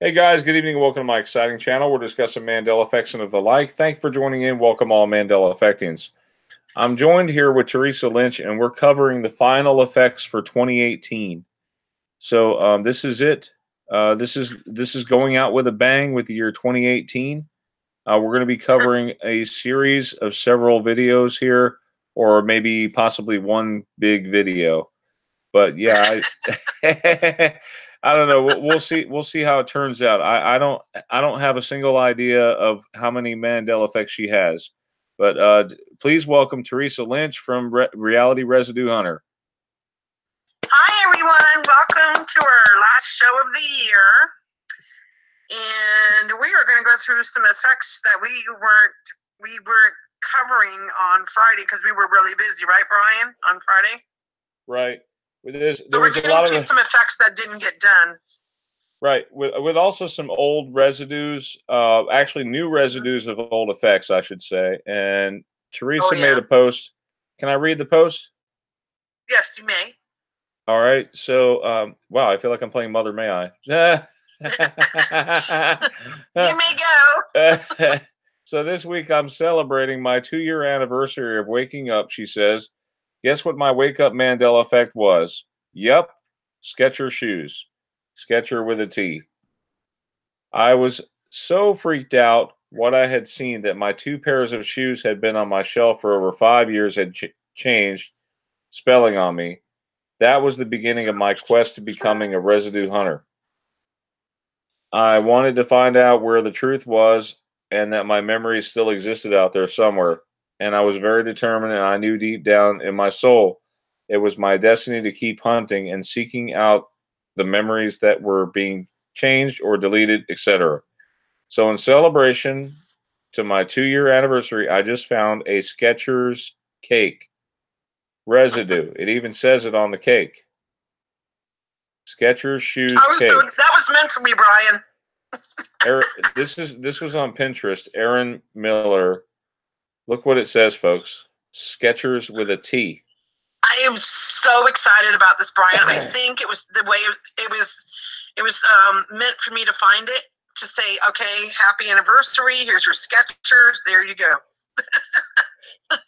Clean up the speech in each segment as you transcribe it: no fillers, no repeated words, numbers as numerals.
Hey guys, good evening and welcome to my exciting channel. We're discussing Mandela effects and of the like. Thank you for joining in. Welcome all Mandela effectians. I'm joined here with Theresa Lynch and we're covering the final effects for 2018. So this is it. This is going out with a bang with the year 2018. We're going to be covering a series of several videos here, or maybe possibly one big video. But yeah, I don't know. We'll see. We'll see how it turns out. I don't have a single idea of how many Mandela effects she has. But please welcome Theresa Lynch from Reality Residue Hunter. Hi everyone, welcome to our last show of the year. And we are going to go through some effects that we weren't covering on Friday because we were really busy, right, Brian? On Friday? Right. So we're getting to some effects that didn't get done. Right. With also some old residues, actually new residues of old effects, I should say. And Theresa made a post. Can I read the post? Yes, you may. All right. So, wow, I feel like I'm playing Mother May I. You may go. So this week I'm celebrating my 2-year anniversary of waking up, she says. Guess what my wake up Mandela effect was? Yup, Skechers shoes. Sketcher with a T. I was so freaked out what I had seen that my 2 pairs of shoes had been on my shelf for over 5 years had changed spelling on me. That was the beginning of my quest to becoming a residue hunter. I wanted to find out where the truth was and that my memories still existed out there somewhere. And I was very determined, and I knew deep down in my soul it was my destiny to keep hunting and seeking out the memories that were being changed or deleted, etc. So in celebration to my 2-year anniversary, I just found a Skechers cake residue. It even says it on the cake. Skechers shoes cake. That was meant for me, Brian. This was on Pinterest. Aaron Miller. Look what it says, folks. Skechers with a T. I am so excited about this, Brian. I think it was the way it was meant for me to find it, to say, okay, happy anniversary. Here's your Skechers. There you go. Isn't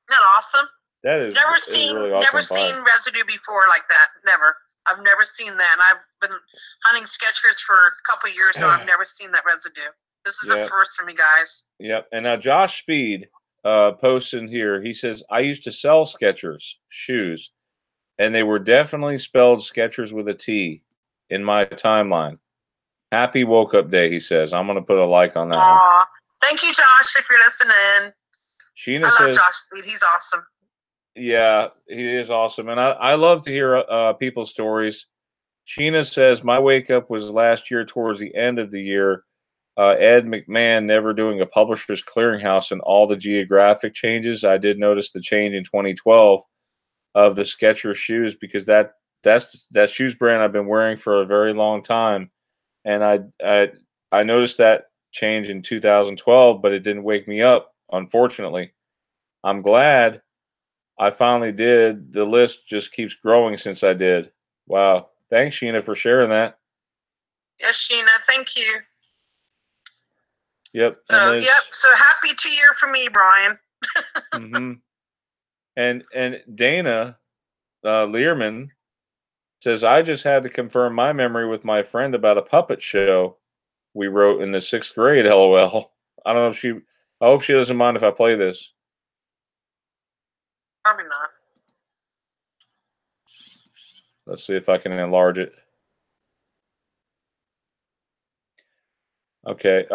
that awesome? That is really awesome. Never seen residue before like that. Never. I've never seen that. And I've been hunting Skechers for a couple of years now. I've never seen that residue. This is a first for me, guys. Yep. And now Josh Speed posts in here. He says, I used to sell Skechers shoes, and they were definitely spelled Skechers with a T in my timeline. Happy woke up day, he says. I'm going to put a like on that one. Thank you, Josh, if you're listening. Sheena I says, love Josh Speed. He's awesome. Yeah, he is awesome. And I love to hear people's stories. Sheena says, my wake up was last year towards the end of the year. Ed McMahon never doing a publisher's clearinghouse and all the geographic changes. I did notice the change in 2012 of the Skechers shoes because that's shoes brand I've been wearing for a very long time. And I noticed that change in 2012, but it didn't wake me up, unfortunately. I'm glad I finally did. The list just keeps growing since I did. Wow. Thanks, Sheena, for sharing that. Yes, Sheena. Thank you. Yep. So happy 2-year for me, Brian. And Dana Learman says, I just had to confirm my memory with my friend about a puppet show we wrote in the 6th grade, LOL. I don't know if I hope she doesn't mind if I play this. Probably not. Let's see if I can enlarge it. Okay.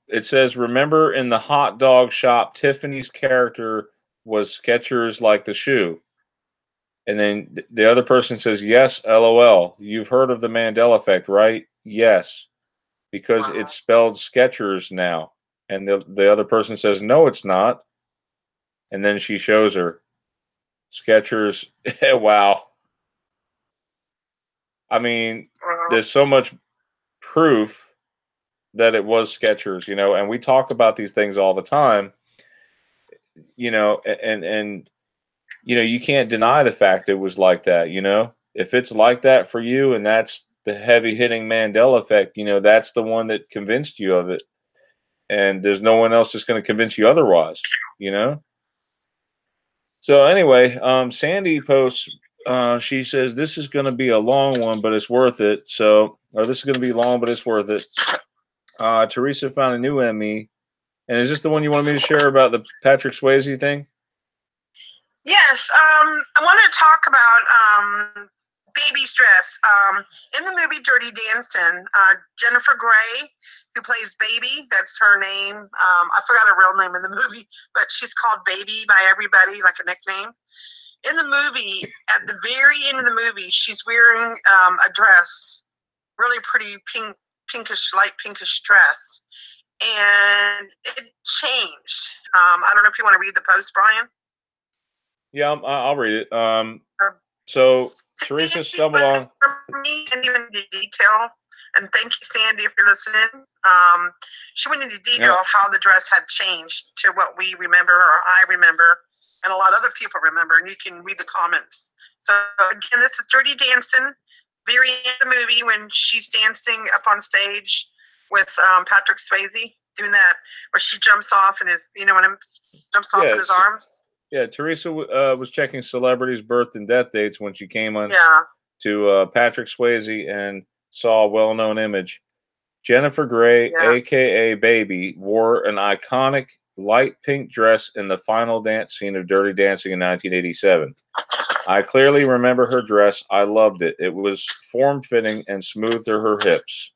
It says, remember in the hot dog shop, Tiffany's character was Skechers like the shoe. And then the other person says, yes, LOL. You've heard of the Mandela effect, right? Yes. Because it's spelled Skechers now. And the other person says, no, it's not. And then she shows her Skechers. Wow. I mean, there's so much proof that it was Skechers, and we talk about these things all the time, and you can't deny the fact it was like that, If it's like that for you and that's the heavy-hitting Mandela effect, that's the one that convinced you of it. And there's no one else that's going to convince you otherwise, So anyway, Sandy posts, she says, this is going to be a long one, but it's worth it. Or this is going to be long, but it's worth it. Theresa found a new ME. And is this the one you wanted me to share about the Patrick Swayze thing? Yes. I want to talk about Baby's dress. In the movie Dirty Dancing, Jennifer Grey, who plays Baby, that's her name. I forgot her real name in the movie, but she's called Baby by everybody, like a nickname. In the movie, at the very end of the movie, she's wearing a dress, really pretty light pinkish dress. And it changed. I don't know if you want to read the post, Brian. Yeah, I'll read it. So Theresa stumbled on. And even into detail. And thank you, Sandy, if you're listening. She went into detail of how the dress had changed to what we remember, or I remember, and a lot of other people remember. And you can read the comments. So again, this is Dirty Dancing. Very end of the movie when she's dancing up on stage with Patrick Swayze, doing that where she jumps off in his, jumps off in his arms. Yeah, Theresa was checking celebrities' birth and death dates when she came on to Patrick Swayze and saw a well-known image. Jennifer Grey, a.k.a. Baby, wore an iconic light pink dress in the final dance scene of Dirty Dancing in 1987. I clearly remember her dress. I loved it. It was form-fitting and smooth to her hips,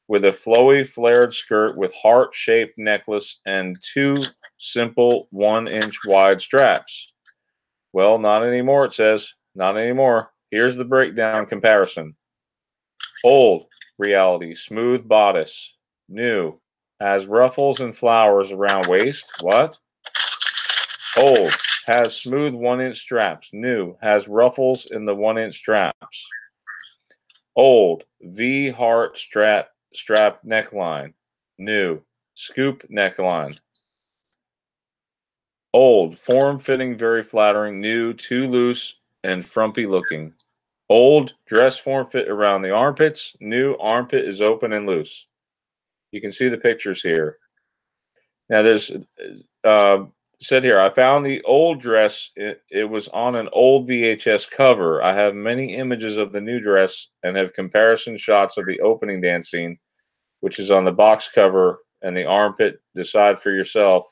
with a flowy, flared skirt with heart-shaped necklace and 2 simple 1-inch wide straps. Well, not anymore, it says. Not anymore. Here's the breakdown comparison. Old, reality, smooth bodice. New, has ruffles and flowers around waist. What? Old, has smooth 1-inch straps. New, has ruffles in the 1-inch straps. Old, V heart strap neckline. New, scoop neckline. Old, form-fitting, very flattering. New, too loose and frumpy looking. Old, dress form fit around the armpits. New, armpit is open and loose. You can see the pictures here. Now, there's said here, I found the old dress. It was on an old VHS cover. I have many images of the new dress and have comparison shots of the opening dance scene, which is on the box cover, and the armpit. Decide for yourself.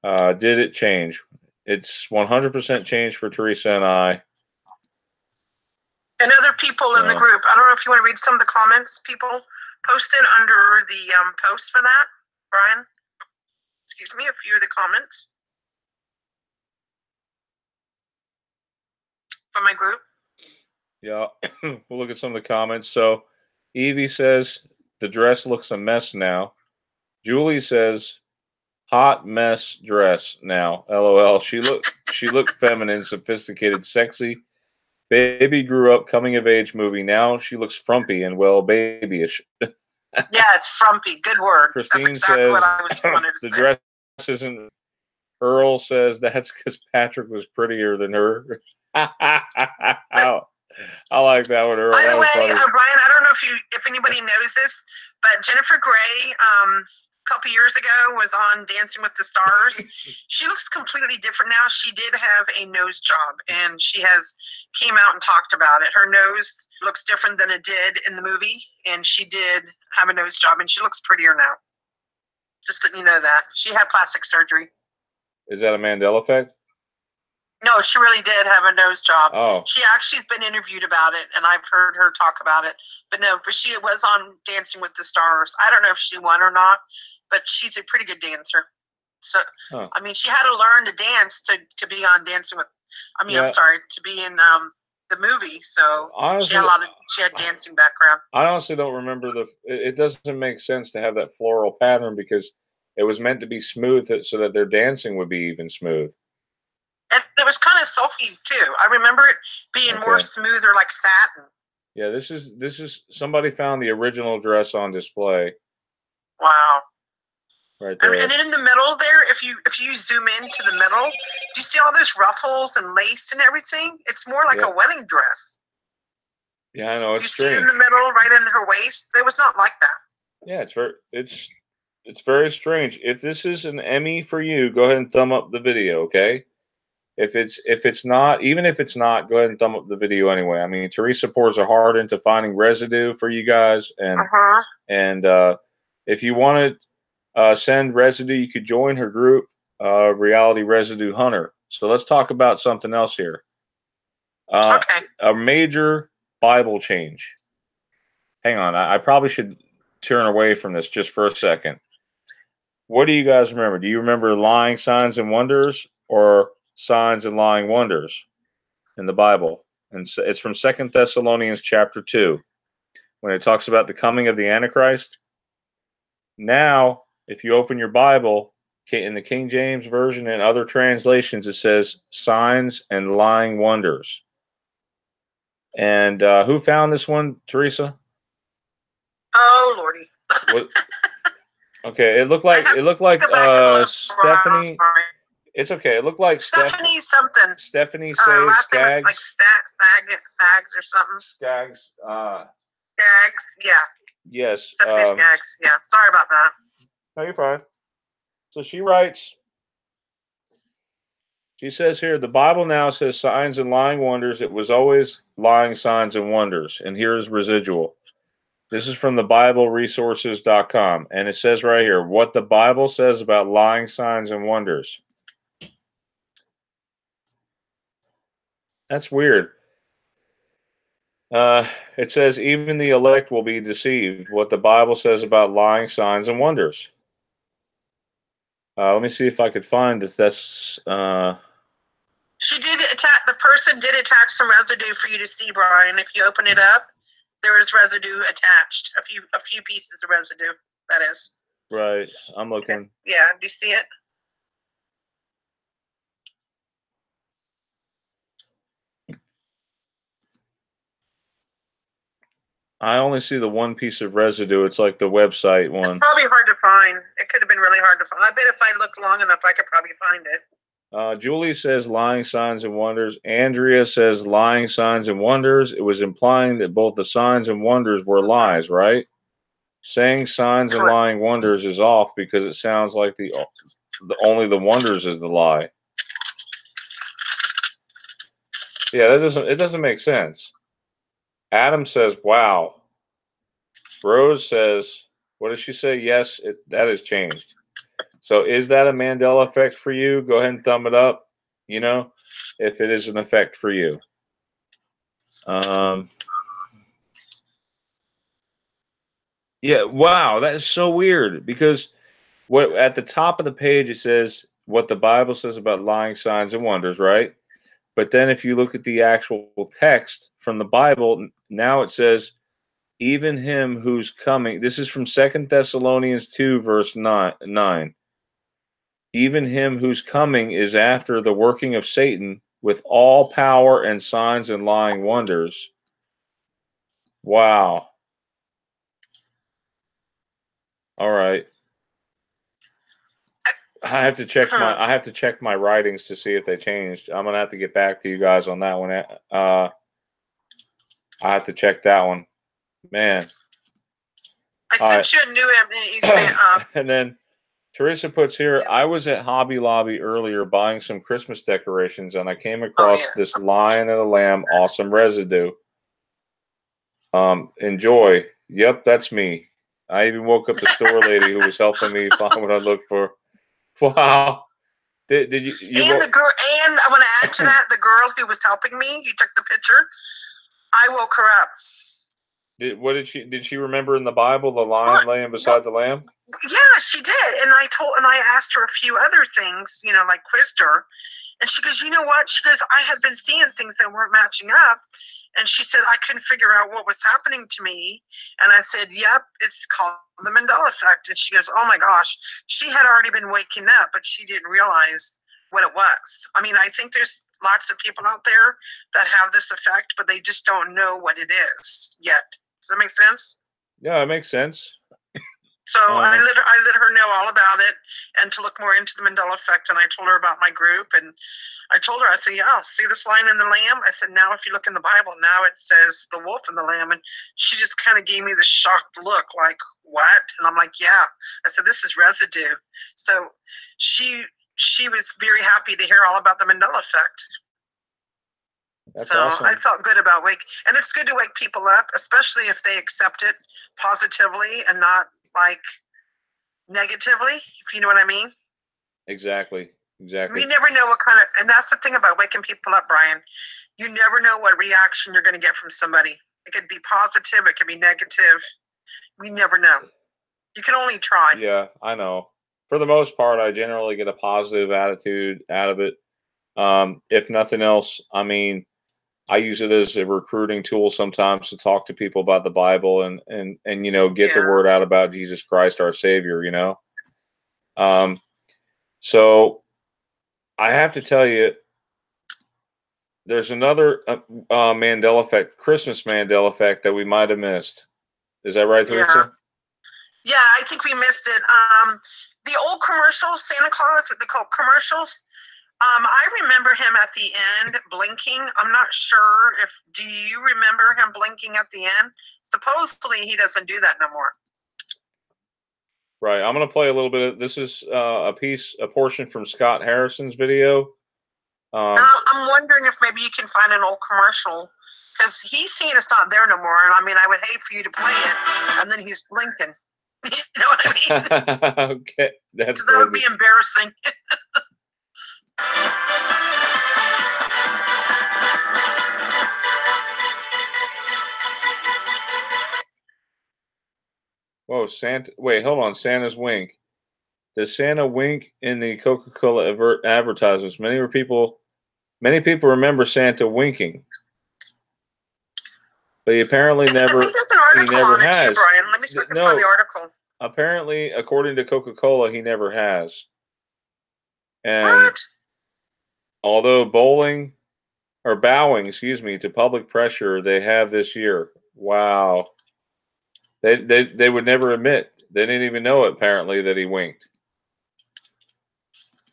Did it change? It's 100% changed for Theresa and I. And other people in the group. I don't know if you want to read some of the comments people posted under the post for that, Brian. Excuse me, a few of the comments from my group. Yeah, we'll look at some of the comments. So, Evie says the dress looks a mess now. Julie says hot mess dress now. LOL. She looked feminine, sophisticated, sexy. Baby grew up, coming of age movie. Now she looks frumpy and babyish. Yeah, it's frumpy. Good word. Christine that's exactly says what I wanted to the say. dress isn't. Earl says that's because Patrick was prettier than her. I like that one, Earl. By the way, Brian, I don't know if anybody knows this, but Jennifer Grey, a couple years ago, was on Dancing with the Stars. She looks completely different now. She did have a nose job, and she came out and talked about it. Her nose looks different than it did in the movie, and she did have a nose job, and she looks prettier now. Just letting you know that. She had plastic surgery. Is that a Mandela effect? No, she really did have a nose job. Oh. She's been interviewed about it, and I've heard her talk about it. But she was on Dancing with the Stars. I don't know if she won or not, but she's a pretty good dancer. So, I mean, she had to learn to dance to be on Dancing with. I'm sorry, to be in the movie. So honestly, she had dancing background. I honestly don't remember it doesn't make sense to have that floral pattern because it was meant to be smooth so that their dancing would be even smooth. And it was kind of sulky too. I remember it being more smoother, like satin. Yeah, this is somebody found the original dress on display. Wow. Right there. And in the middle there, if you zoom into the middle, do you see all those ruffles and lace and everything? It's more like a wedding dress. Yeah, I know, it's you strange. see in the middle, right in her waist? It was not like that. Yeah, it's very strange. If this is an Emmy for you, go ahead and thumb up the video, okay? If it's not, even if it's not, go ahead and thumb up the video anyway. I mean, Theresa pours her heart into finding residue for you guys, and if you want to send residue, you could join her group, Reality Residue Hunter. So let's talk about something else here. Okay. A major Bible change. Hang on, I probably should turn away from this just for a second. What do you guys remember? Do you remember lying signs and wonders or signs and lying wonders in the Bible? And it's from 2 Thessalonians chapter 2 when it talks about the coming of the Antichrist. Now, if you open your Bible in the King James Version and other translations, it says signs and lying wonders. And who found this one, Theresa? Oh, Lordy. What? Okay, it looked like Stephanie. It's okay. It looked like Stephanie something. Stephanie last name was Skaggs. like Stags or something. Skaggs. Skaggs, yeah. Yes. Stephanie Skaggs, yeah. Sorry about that. No, you're fine. So she writes. She says here, the Bible now says signs and lying wonders. It was always lying signs and wonders. And here's residual. This is from the BibleResources.com. And it says right here, what the Bible says about lying signs and wonders. That's weird. It says, even the elect will be deceived. What the Bible says about lying signs and wonders. Let me see if I could find this. That's... She did attach, the person did attach some residue for you to see, Brian. If you open it up, there is residue attached. A few pieces of residue, that is. Right. I'm looking. Yeah, do you see it? I only see the one piece of residue. It's like the website one. It's probably hard to find. It could have been really hard to find. I bet if I looked long enough, I could probably find it. Julie says lying signs and wonders. Andrea says lying signs and wonders. It was implying that both the signs and wonders were lies, right? Saying signs and lying wonders is off because it sounds like the only the wonders is the lie. Yeah, it doesn't make sense. Adam says, wow. Rose says, what does she say? Yes, that has changed. So is that a Mandela effect for you? Go ahead and thumb it up, you know, if it is an effect for you. Yeah, wow, that is so weird because what at the top of the page it says what the Bible says about lying signs and wonders, right? But then if you look at the actual text from the Bible, now it says, even him who's coming. This is from 2 Thessalonians 2, verse 9. Even him who's coming is after the working of Satan with all power and signs and lying wonders. Wow. All right. I have to check my writings to see if they changed. I'm gonna have to get back to you guys on that one. I have to check that one. Man. I sent you a new and then Theresa puts here, I was at Hobby Lobby earlier buying some Christmas decorations and I came across this Lion and a Lamb awesome residue. Enjoy. Yep, that's me. I even woke up the store lady who was helping me find what I looked for. Wow. Did you and the girl, and I want to add to that, the girl who was helping me, you took the picture, I woke her up. Did she remember in the Bible the lion laying beside the lamb? Yeah, she did. And I asked her a few other things, you know, like quizzed her. And she goes, you know what? She goes, I had been seeing things that weren't matching up. And she said, I couldn't figure out what was happening to me. And I said, yep, it's called the Mandela effect. And she goes, oh my gosh, she had already been waking up, but she didn't realize what it was. I mean, I think there's lots of people out there that have this effect, but they just don't know what it is yet. Does that make sense? Yeah, it makes sense. So I let her know all about it and to look more into the Mandela effect. And I told her about my group. And I told her, I said, yeah, see this lion and the lamb? I said, now if you look in the Bible, now it says the wolf and the lamb. And she just kind of gave me this shocked look, like, what? And I'm like, yeah. I said, this is residue. So she was very happy to hear all about the Mandela effect. That's so awesome. I felt good about and it's good to wake people up, especially if they accept it positively and not like negatively, if you know what I mean. Exactly. You never know what kind of, and that's the thing about waking people up, Brian. You never know what reaction you're going to get from somebody. It could be positive, it could be negative. We never know. You can only try. Yeah, I know. For the most part, I generally get a positive attitude out of it. If nothing else, I mean, I use it as a recruiting tool sometimes to talk to people about the Bible and get the word out about Jesus Christ, our Savior, So I have to tell you, there's another Mandela effect, Christmas Mandela effect that we might have missed. Is that right, Theresa? Yeah, I think we missed it. The old commercials, Santa Claus, what they call commercials. I remember him at the end blinking. I'm not sure do you remember him blinking at the end? Supposedly he doesn't do that no more. Right. I'm going to play a little bit of, this is a portion from Scott Harrison's video. I'm wondering if maybe you can find an old commercial, because he's saying it's not there no more. And I mean, I would hate for you to play it and then he's blinking. You know what I mean? Okay. That would be embarrassing. Whoa, Santa! Wait, hold on. Santa's wink. Does Santa wink in the Coca-Cola advertisements? Many people remember Santa winking, but he apparently never. I think there's an article on it has. Too, Brian. Let me see if I can find the article. Apparently, according to Coca-Cola, he never has. And what? Although bowing to public pressure, they have this year. Wow. They would never admit. They didn't even know apparently that he winked.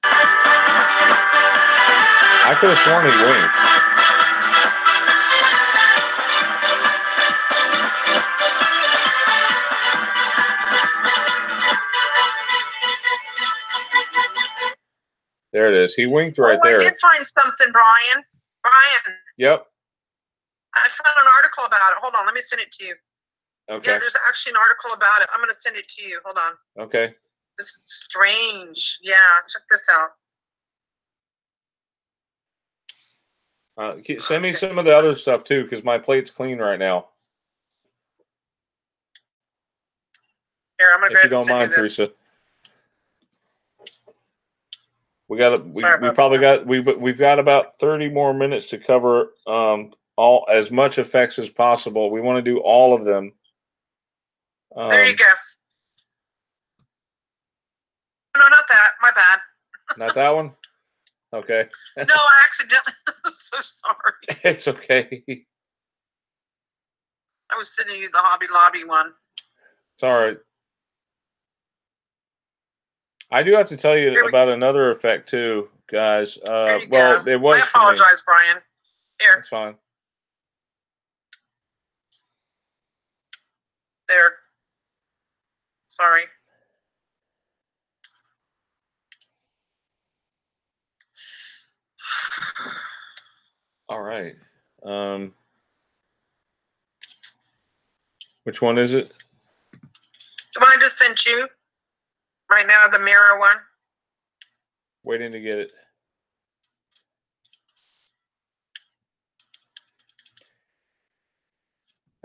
I could have sworn he winked. There it is. He winked right there. I did find something, Brian. Yep. I found an article about it. Hold on, let me send it to you. Okay. Yeah, there's actually an article about it. I'm going to send it to you. Hold on. Okay. This is strange. Yeah, check this out. Send me some of the other stuff too, because my plate's clean right now. Here, I'm going to if you don't mind, Theresa. We've got about 30 more minutes to cover as much effects as possible. We want to do all of them. There you go. No, not that. My bad. Not that one? Okay. No, I accidentally. I'm so sorry. It's okay. I was sending you the Hobby Lobby one. It's all right. I do have to tell you about another effect too, guys. Well, go. It was. I apologize, Brian. Here. That's fine. There. Sorry. All right. Which one is it? The one I just sent you. Right now, the mirror one. Waiting to get it.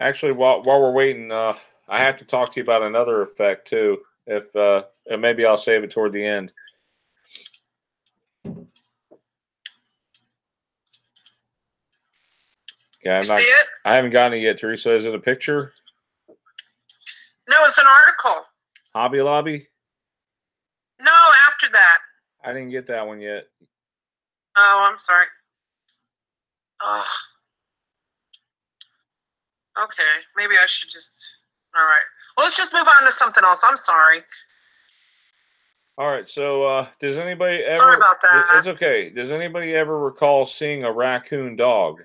Actually, while we're waiting, I have to talk to you about another effect too. And maybe I'll save it toward the end. Yeah, see it? I haven't gotten it yet, Theresa. Is it a picture? No, it's an article. Hobby Lobby? No, after that. I didn't get that one yet. Oh, I'm sorry. Oh. Okay, maybe I should just. All right. Well, let's just move on to something else. I'm sorry. All right. So, does anybody ever? Sorry about that. It's okay. Does anybody ever recall seeing a raccoon dog?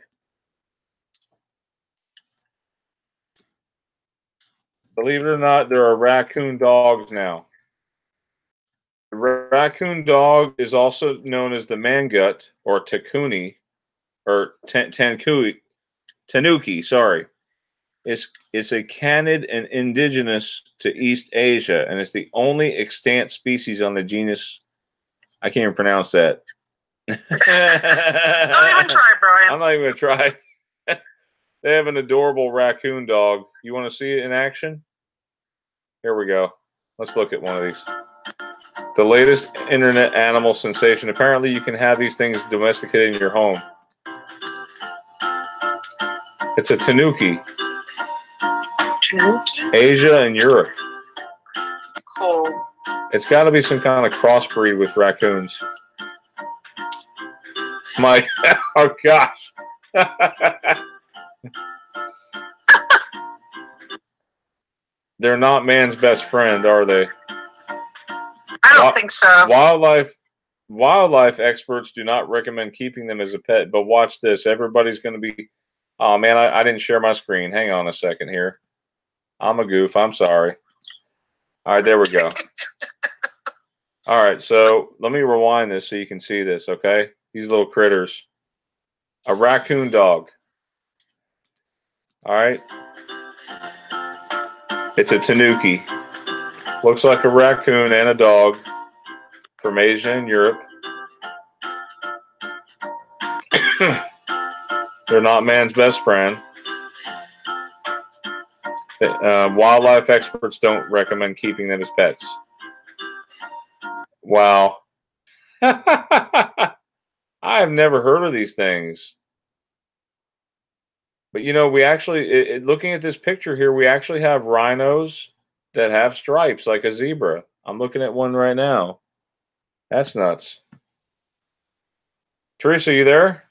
Believe it or not, there are raccoon dogs now. The raccoon dog is also known as the mangut or takuni or tanuki. Sorry, it's a canid and indigenous to East Asia, and it's the only extant species on the genus. I can't even pronounce that. Don't even try, Brian. I'm not even gonna try. They have an adorable raccoon dog. You want to see it in action? Here we go. Let's look at one of these. The latest internet animal sensation. Apparently, you can have these things domesticated in your home. It's a tanuki. Tanuki? Asia and Europe. Cool. It's got to be some kind of crossbreed with raccoons. Oh gosh. They're not man's best friend, are they? I don't think so. Wildlife experts do not recommend keeping them as a pet, but watch this. Everybody's going to be... Oh, man, I didn't share my screen. Hang on a second here. I'm a goof. I'm sorry. All right, there we go. All right, so let me rewind this so you can see this, okay? These little critters. A raccoon dog. All right. It's a tanuki. Looks like a raccoon and a dog from Asia and Europe. They're not man's best friend. Wildlife experts don't recommend keeping them as pets. Wow. I have never heard of these things. But, you know, we actually, looking at this picture here, we actually have rhinos that have stripes like a zebra. I'm looking at one right now. That's nuts. Theresa, you there?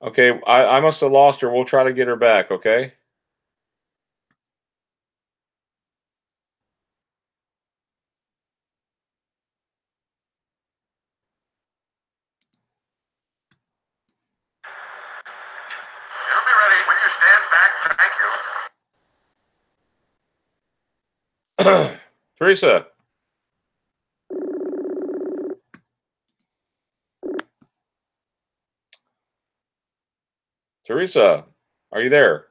Okay, I must have lost her. We'll try to get her back, okay? You'll be ready when you stand back. Thank you. Theresa. Theresa, are you there?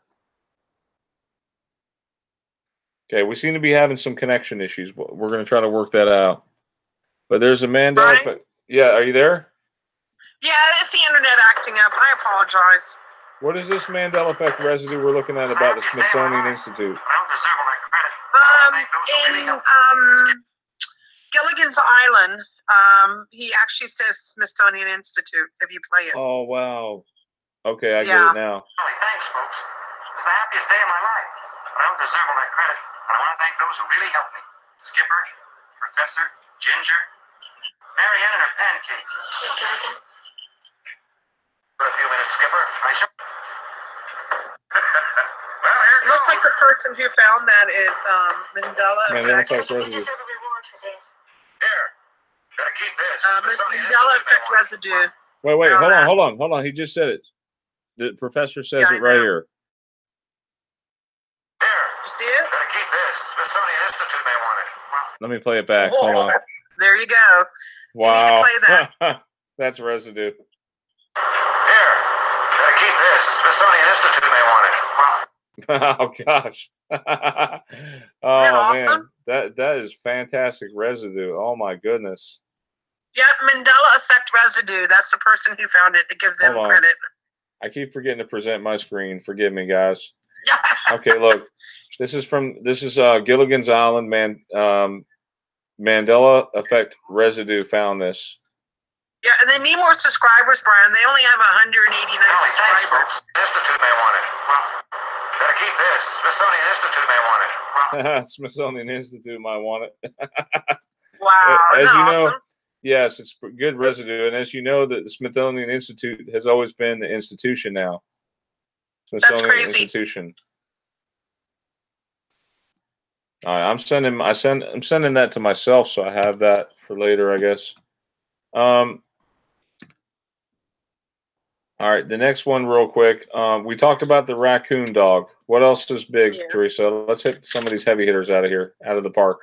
Okay, we seem to be having some connection issues. But we're going to try to work that out. But there's a Mandela effect. Yeah, are you there? Yeah, it's the internet acting up. I apologize. What is this Mandela effect residue we're looking at about the Smithsonian Institute? In Gilligan's Island, he actually says Smithsonian Institute if you play it. Oh, wow. Okay, I get it now. Thanks, folks. It's the happiest day of my life. But I don't deserve all that credit. And I want to thank those who really helped me. Skipper, Professor, Ginger, Marianne and her pancakes. For a few minutes, Skipper. Well, here it looks like the person who found that is Mandela effect. Here. Gotta keep this. Mandela effect residue. Wait, hold on. He just said it. The professor says it right here. You see it? Gotta keep this. Smithsonian Institute may want it. Well, let me play it back. Hold on. There you go. Wow. You need to play that. That's residue. Here. Gotta keep this. Smithsonian Institute may want it. Well, oh gosh. Oh awesome? man. That is fantastic residue. Oh my goodness. Yep, Mandela effect residue. That's the person who found it, to give them credit. I keep forgetting to present my screen. Forgive me, guys. Okay, look. This is Gilligan's Island, Mandela effect residue found this. Yeah, and they need more subscribers, Brian. They only have 189 subscribers. Institute may want it. Well, gotta keep this. Smithsonian Institute may want it. Well, Smithsonian Institute might want it. Wow, as you know, awesome? Yes, it's good residue, and as you know, the Smithsonian Institute has always been the institution now. Smithsonian That's crazy. Institution. All right, I'm sending that to myself, so I have that for later, I guess. All right, the next one real quick. We talked about the raccoon dog. What else is big, Theresa? Let's hit some of these heavy hitters out of the park.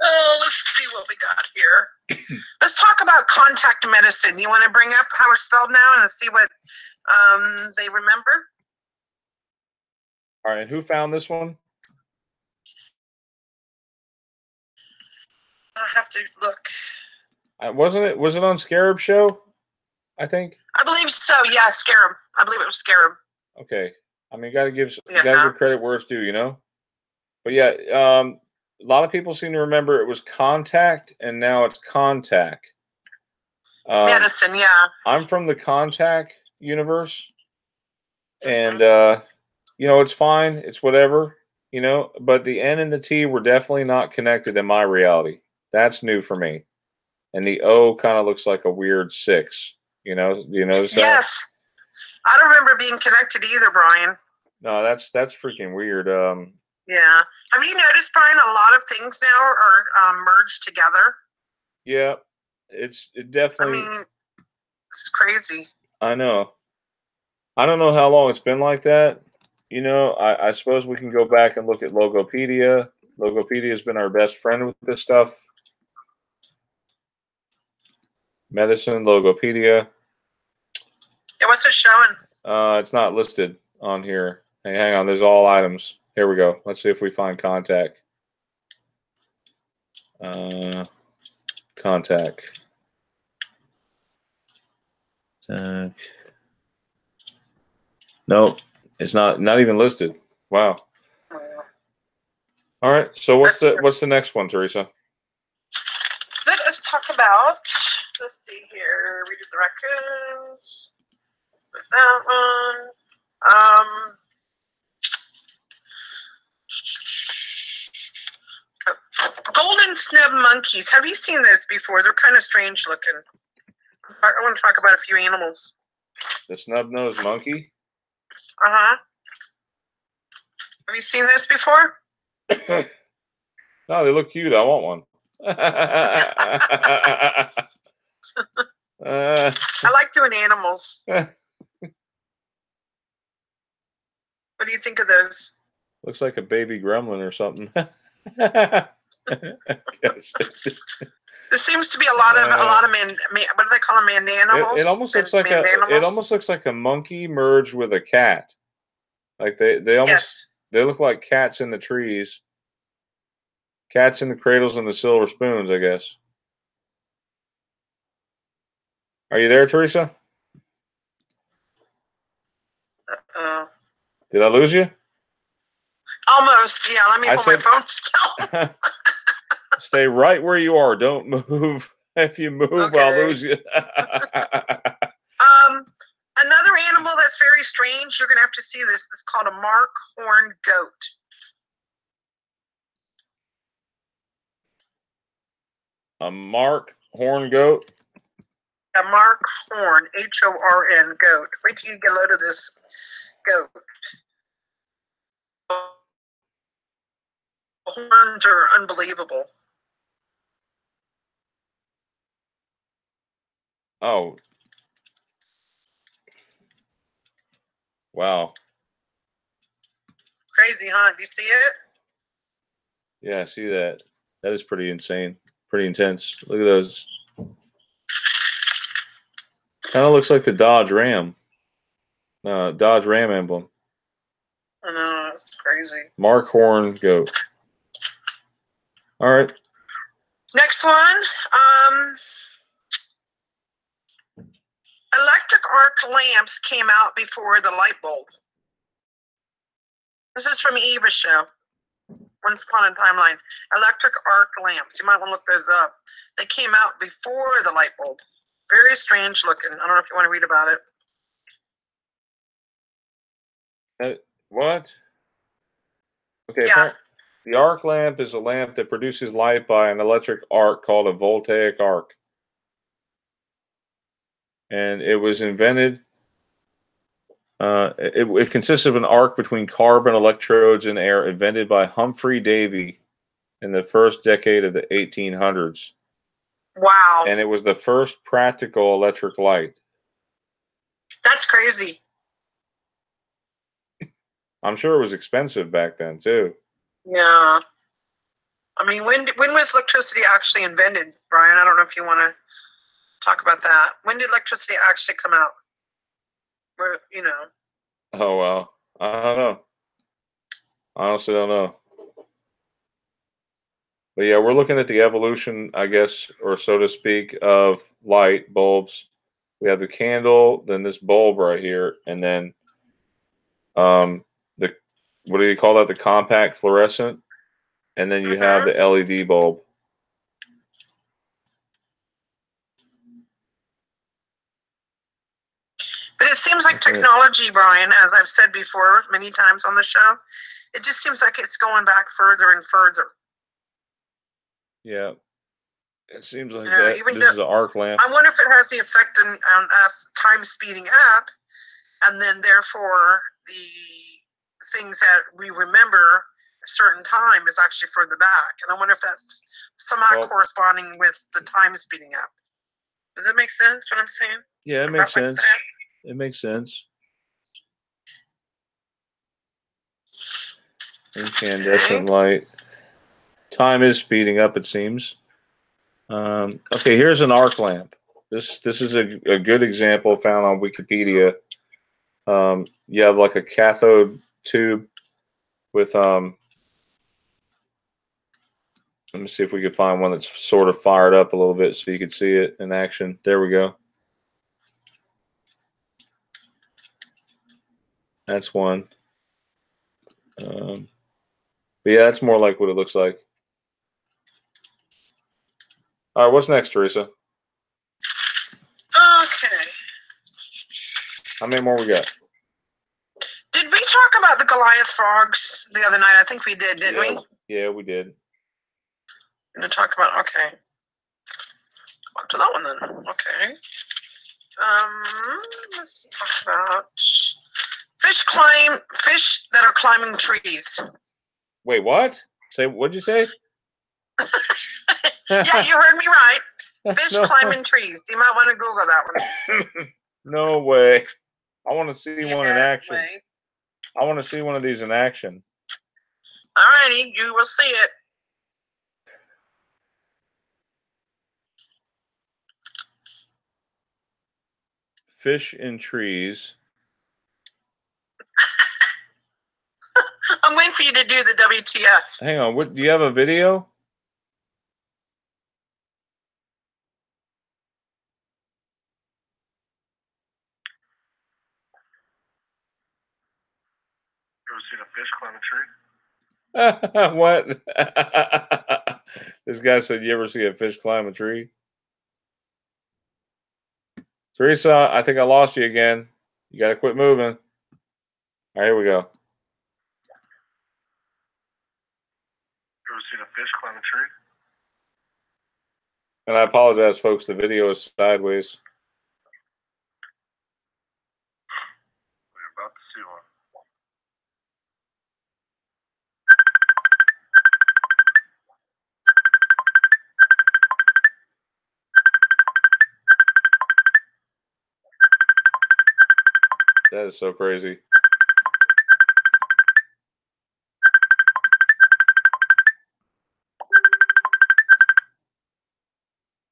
Oh, let's see what we got here. Let's talk about contact medicine. You want to bring up how it's spelled now and see what they remember? All right, and who found this one? I have to look. Was it on Scarab Show? I think. I believe so. Yeah, Scarab. I believe it was Scarab. Okay. I mean, you gotta give credit where it's due, you know. But yeah, a lot of people seem to remember it was contact, and now it's contact. Medicine, yeah. I'm from the contact universe, and you know, it's fine. It's whatever, you know. But the N and the T were definitely not connected in my reality. That's new for me. And the O kind of looks like a weird 6. You know, do you notice that? Yes. I don't remember being connected either, Brian. No, that's freaking weird. Yeah. Have you noticed, Brian, a lot of things now are merged together? Yeah. It definitely. I mean, it's crazy. I know. I don't know how long it's been like that. You know, I suppose we can go back and look at Logopedia. Logopedia has been our best friend with this stuff. Medicine, Logopedia. Yeah, what's it showing? It's not listed on here. Hey, hang on. There's all items. Here we go. Let's see if we find contact. Contact. Nope. It's not even listed. Wow. All right. So what's the next one, Theresa? Let's talk about. Let's see here. We did the raccoons. With that one. Golden snub monkeys. Have you seen this before? They're kind of strange looking. I want to talk about a few animals. The snub-nosed monkey? Uh-huh. Have you seen this before? No, they look cute. I want one. I like doing animals. What do you think of those? Looks like a baby gremlin or something. There seems to be a lot of what do they call them, man-animals? It almost looks like a monkey merged with a cat. Like they look like cats in the trees. Cats in the cradles and the silver spoons, I guess. Are you there, Theresa? Did I lose you? Almost, yeah. Let me pull my phone still. Stay right where you are. Don't move. If you move, okay. I'll lose you. Another animal that's very strange, you're going to have to see this. It's called a mark horn goat. A mark horn goat? A mark horn, H-O-R-N, goat. Wait till you get a load of this goat. The horns are unbelievable. Oh. Wow. Crazy, huh? Do you see it? Yeah, I see that. That is pretty insane. Pretty intense. Look at those. Kind of looks like the Dodge Ram. Dodge Ram emblem. I know, it's crazy. Mark horn goat. All right. Next one. Electric arc lamps came out before the light bulb. This is from Eva's show. Once upon a timeline. Electric arc lamps. You might want to look those up. They came out before the light bulb. Very strange looking. I don't know if you want to read about it. What? Okay. Yeah. The arc lamp is a lamp that produces light by an electric arc called a voltaic arc. And it was invented. It consists of an arc between carbon electrodes and air, invented by Humphrey Davy in the first decade of the 1800s. Wow. And it was the first practical electric light. That's crazy. I'm sure it was expensive back then, too. Yeah. I mean, when was electricity actually invented, Brian? I don't know if you want to talk about that. When did electricity actually come out? Where, you know. Oh, well. I don't know. I honestly don't know. But yeah, we're looking at the evolution, I guess, or so to speak, of light bulbs. We have the candle, then this bulb right here, and then the what do you call that? The compact fluorescent, and then you have the LED bulb. But it seems like technology, Brian, as I've said before many times on the show, it just seems like it's going back further and further. Yeah. It seems like You know, that. This is an arc lamp. I wonder if it has the effect on us time speeding up, and then therefore the things that we remember a certain time is actually further back. And I wonder if that's somehow corresponding with the time speeding up. Does that make sense, what I'm saying? Yeah, it makes sense. It makes sense. Incandescent light. Time is speeding up, it seems. Okay, here's an arc lamp. This is a good example found on Wikipedia. You have like a cathode tube with let me see if we can find one that's sort of fired up a little bit so you can see it in action. There we go. That's one. But yeah, that's more like what it looks like. All right, what's next, Theresa? Okay. How many more we got? Did we talk about the Goliath frogs the other night? I think we did, didn't we? Yeah, we did. I'm going to talk about, okay. On to that one then. Okay. Let's talk about fish that are climbing trees. Wait, what? What'd you say? Yeah, you heard me right. Fish climbing trees. You might want to Google that one. No way. I want to see one in action. Way. I want to see one of these in action. All righty, you will see it. Fish in trees. I'm waiting for you to do the WTF. Hang on. Do you have a video? You ever seen a fish climb a tree? What? This guy said, you ever see a fish climb a tree? Theresa, I think I lost you again. You got to quit moving. All right, here we go. You ever seen a fish climb a tree? And I apologize, folks. The video is sideways. We're about to see one. That is so crazy.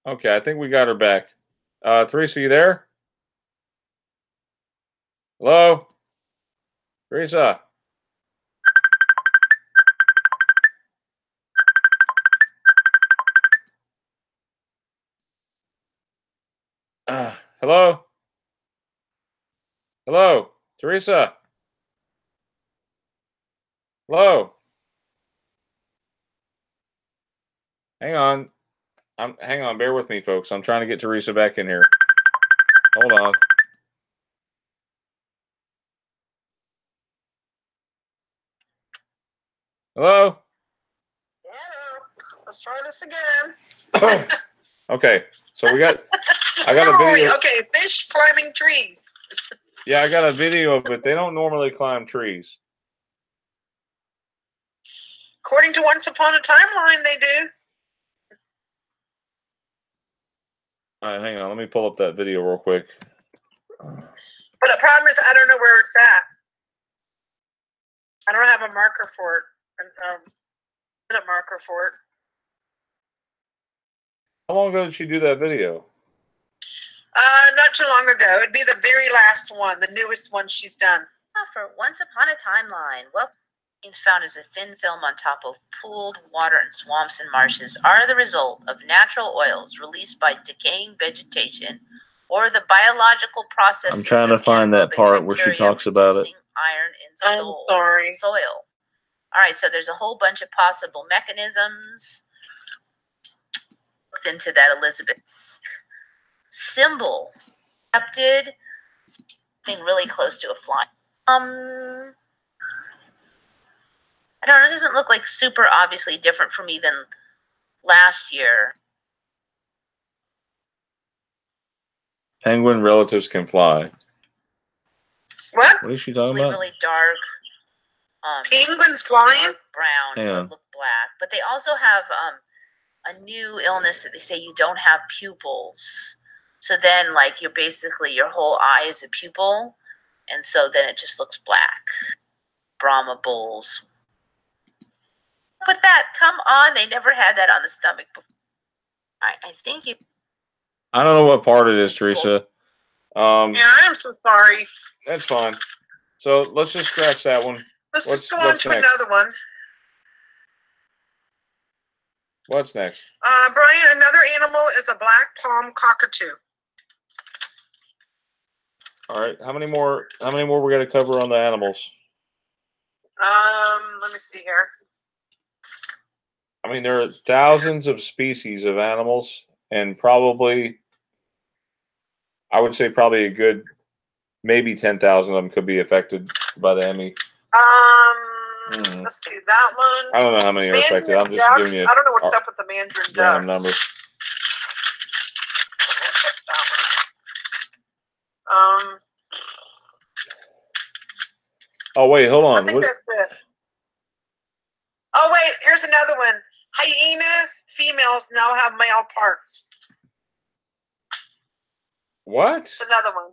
Okay, I think we got her back. Theresa, you there? Hello? Theresa? Hello? Hello? Theresa? Hello? Hang on. Hang on, bear with me, folks. I'm trying to get Theresa back in here. Hold on. Hello? Yeah, let's try this again. Okay, so I got a video. Okay, fish climbing trees. Yeah, I got a video of it. They don't normally climb trees. According to Once Upon a Timeline, they do. All right, hang on. Let me pull up that video real quick. But the problem is, I don't know where it's at. I don't have a marker for it. A marker for it. How long ago did she do that video? Not too long ago. It'd be the very last one, the newest one she's done. For Once Upon a Timeline, well, things found as a thin film on top of pooled water in swamps and marshes are the result of natural oils released by decaying vegetation or the biological process. I'm trying to find that part where she talks about it. Iron in soil. All right, so there's a whole bunch of possible mechanisms. Looked into that, Elizabeth. Symbol accepted something really close to a fly. I don't know. It doesn't look like super obviously different for me than last year. Penguin relatives can fly. What? What is she talking Really, about? really dark. Penguins flying? Dark brown, so it looked black. But they also have a new illness that they say you don't have pupils. So then, like, you're basically, your whole eye is a pupil. And so then it just looks black. Brahma bulls. But that, come on, they never had that on the stomach before. I think you... I don't know what part it is, Theresa. Yeah, I'm so sorry. That's fine. So let's just scratch that one. Let's just go on to another one. What's next? Brian, another animal is a black palm cockatoo. All right. How many more we got to cover on the animals? Let me see here. I mean, there are thousands of species of animals, and probably, I would say probably a good, maybe 10,000 of them could be affected by the Emmy. Let's see, that one. I don't know how many are affected. I'm just giving you. I don't know what's up with the mandarin ducks. Number. Oh wait, hold on. I think that's it. Oh wait, here's another one. Hyenas, females now have male parts. What? It's another one.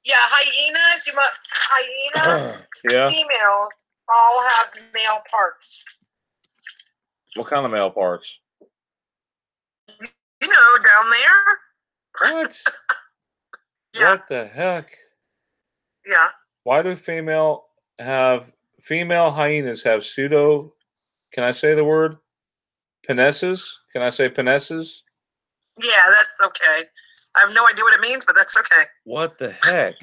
Yeah, hyenas. Hyena. Yeah. Females all have male parts. What kind of male parts? You know, down there. What? Yeah. What the heck? Yeah. Why do female hyenas have pseudo? Can I say the word? Penesses? Can I say penesses? Yeah, that's okay. I have no idea what it means, but that's okay. What the heck?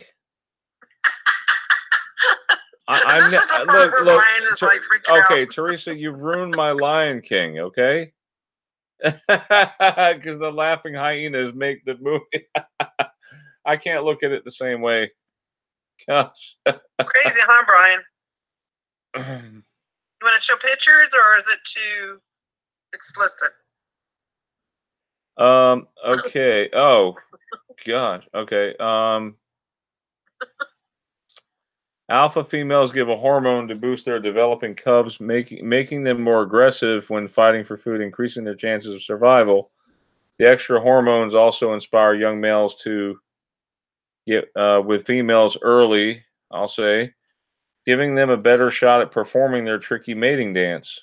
Okay, Theresa, you've ruined my Lion King, okay? Because the laughing hyenas make the movie. I can't look at it the same way. Gosh. Crazy, huh, Brian? You want to show pictures, or is it too explicit? Okay. Oh, gosh. Okay. Alpha females give a hormone to boost their developing cubs, making them more aggressive when fighting for food, increasing their chances of survival. The extra hormones also inspire young males to get with females early, I'll say, giving them a better shot at performing their tricky mating dance.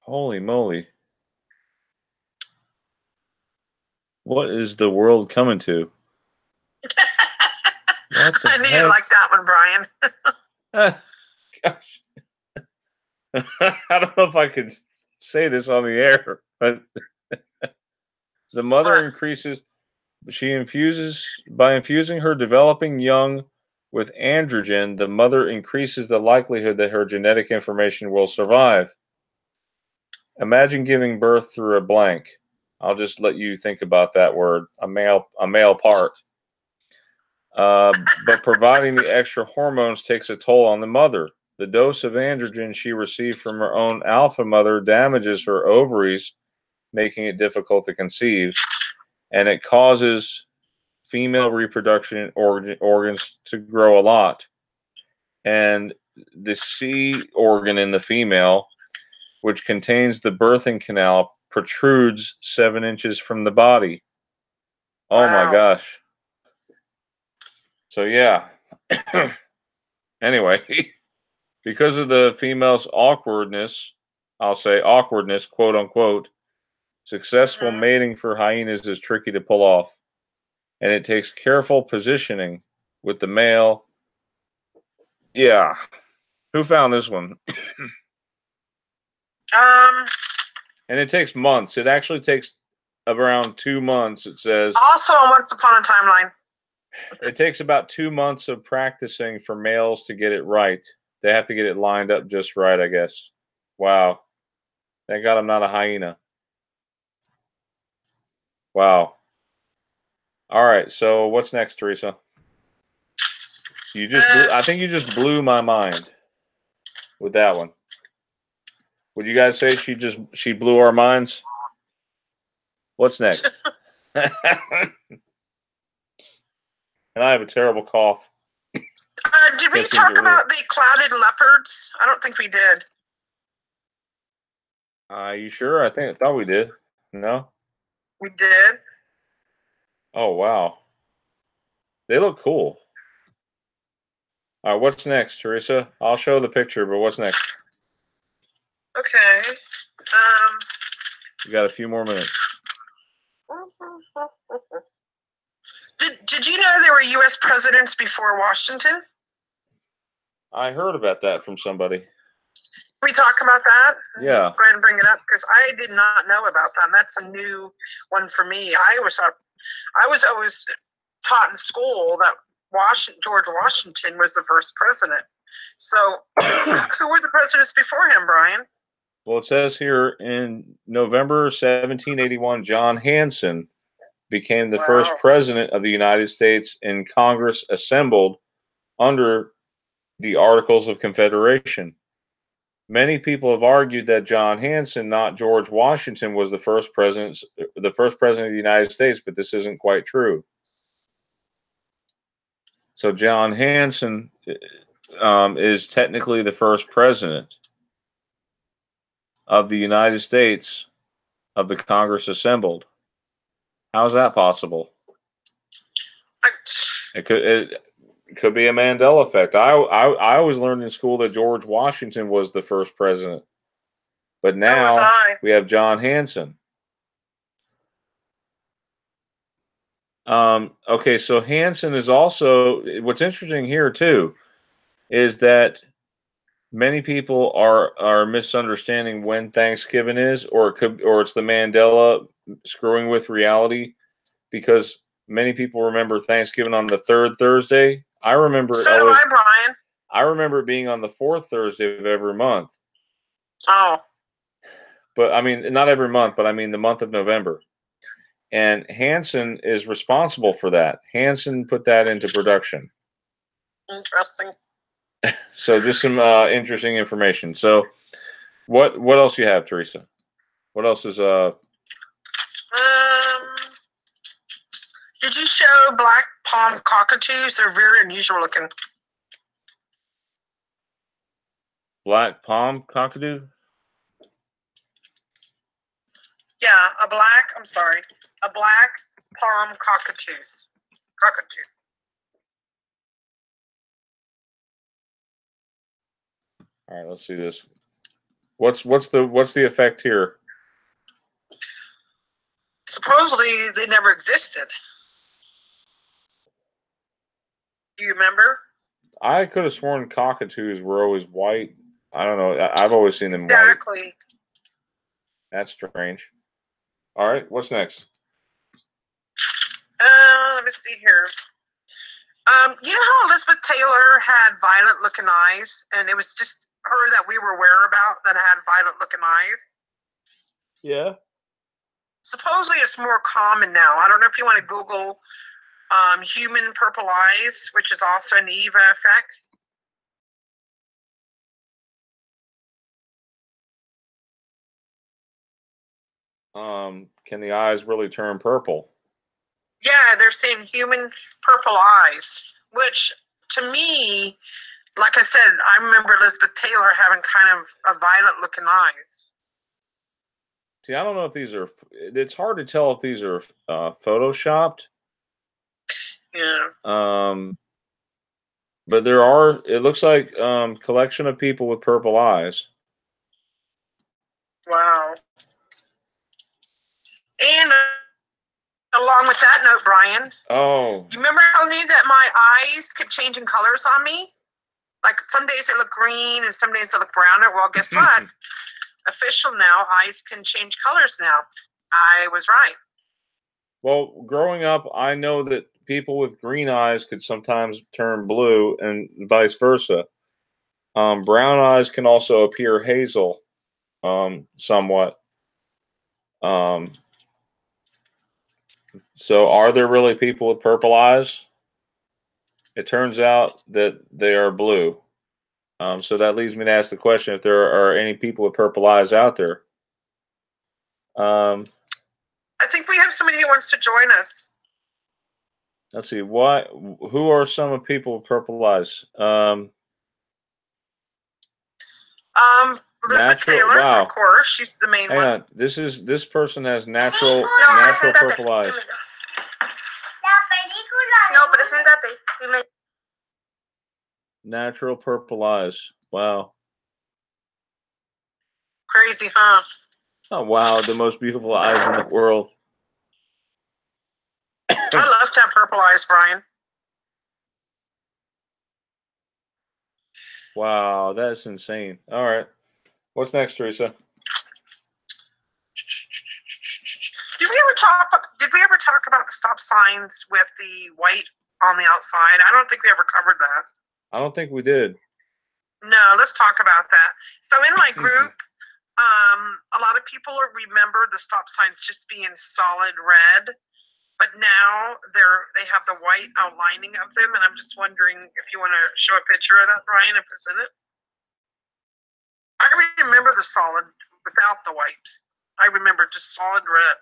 Holy moly. What is the world coming to? I knew you'd like that one, Brian. Gosh. I don't know if I could say this on the air, but the mother increases, by infusing her developing young with androgen, the mother increases the likelihood that her genetic information will survive. Imagine giving birth through a blank. I'll just let you think about that word, a male part. But providing the extra hormones takes a toll on the mother. The dose of androgen she received from her own alpha mother damages her ovaries, making it difficult to conceive, and it causes female reproduction organs to grow a lot. And the C organ in the female, which contains the birthing canal, protrudes 7 inches from the body. Oh my gosh. So yeah. Anyway, because of the female's awkwardness, I'll say awkwardness, quote unquote, successful mating for hyenas is tricky to pull off. And it takes careful positioning with the male. Yeah. Who found this one? And it takes months. It actually takes around 2 months, it says. Also, Once Upon a Timeline. It takes about 2 months of practicing for males to get it right. They have to get it lined up just right, I guess. Wow. Thank God I'm not a hyena. Wow. All right, so what's next, Theresa? You just I think you just blew my mind with that one. Would you guys say she blew our minds? What's next? And I have a terrible cough. Did we talk about the clouded leopards? I don't think we did. You sure? I thought we did. No? We did. Oh, wow. They look cool. All right, what's next, Theresa? I'll show the picture, but what's next? Okay. You got a few more minutes. Did you know there were U.S. presidents before Washington? I heard about that from somebody. Can we talk about that? Yeah. Go ahead and bring it up, because I did not know about that. That's a new one for me. I was always taught in school that George Washington was the first president. So who were the presidents before him, Brian? Well, it says here in November 1781, John Hanson became the first president of the United States, and Congress assembled under the Articles of Confederation. Many people have argued that John Hanson, not George Washington, was the first president of the United States, but this isn't quite true. So John Hanson is technically the first president of the United States of the Congress assembled. How is that possible? It could be a Mandela effect. I always learned in school that George Washington was the first president, but now we have John Hanson. Okay, so Hanson is also, what's interesting here too is that many people are misunderstanding when Thanksgiving is, or it's the Mandela screwing with reality, because many people remember Thanksgiving on the 3rd Thursday. I remember Brian. I remember it being on the 4th Thursday of every month. Oh. But I mean, not every month, but I mean the month of November. And Hanson is responsible for that. Hanson put that into production. Interesting. So just some interesting information. So what else you have, Theresa? What else is Did you show black palm cockatoos? They're very unusual looking. Black palm cockatoo? Yeah, a black palm cockatoos. Cockatoo. All right, let's see this. What's the effect here? Supposedly they never existed. Do you remember? I could have sworn cockatoos were always white. I don't know. I've always seen them white. Exactly. That's strange. All right, what's next? Let me see here. You know how Elizabeth Taylor had violet-looking eyes, and it was just her that we were aware about that had violet-looking eyes? Yeah. Supposedly it's more common now. I don't know if you want to Google human purple eyes, which is also an Eva effect. Can the eyes really turn purple? Yeah, they're saying human purple eyes, which to me Like I said, I remember Elizabeth Taylor having kind of a violet-looking eyes. See, I don't know if these are. It's hard to tell if these are photoshopped. Yeah. But there are. It looks like collection of people with purple eyes. Wow. And along with that note, Brian. Oh. You remember how I knew that my eyes kept changing colors on me? Like some days they look green and some days they look browner. Well, guess what? Official now, eyes can change colors now. I was right. Well, growing up, I know that people with green eyes could sometimes turn blue and vice versa. Brown eyes can also appear hazel, somewhat. So are there really people with purple eyes? It turns out that they are blue. So that leads me to ask the question if there are any people with purple eyes out there. I think we have somebody who wants to join us. Let's see. Who are some of people with purple eyes? Elizabeth Taylor, wow. of course. She's the main one. This person has natural purple eyes. No, preséntate. Dime. Natural purple eyes. Wow. Crazy, huh? Oh, wow. The most beautiful eyes in the world. I love to have purple eyes, Brian. Wow, that's insane. All right. What's next, Theresa? Did we ever talk about the stop signs with the white on the outside? I don't think we ever covered that. I don't think we did. No, let's talk about that. So in my group, a lot of people remember the stop signs just being solid red, but now they have the white outlining of them, and I'm just wondering if you want to show a picture of that, Brian, and present it. I remember the solid without the white. I remember just solid red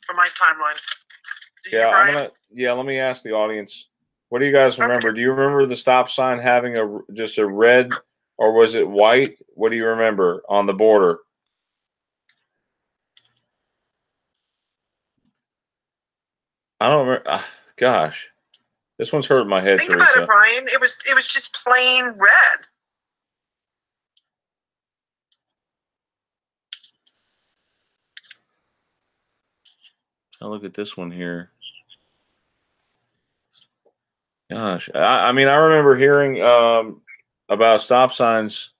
from my timeline. Let me ask the audience. What do you guys remember? Okay. Do you remember the stop sign having just a red, or was it white? What do you remember on the border? I don't remember. Gosh, this one's hurting my head. Think about it, Brian. It was just plain red. Now look at this one here. Gosh, I mean, I remember hearing about stop signs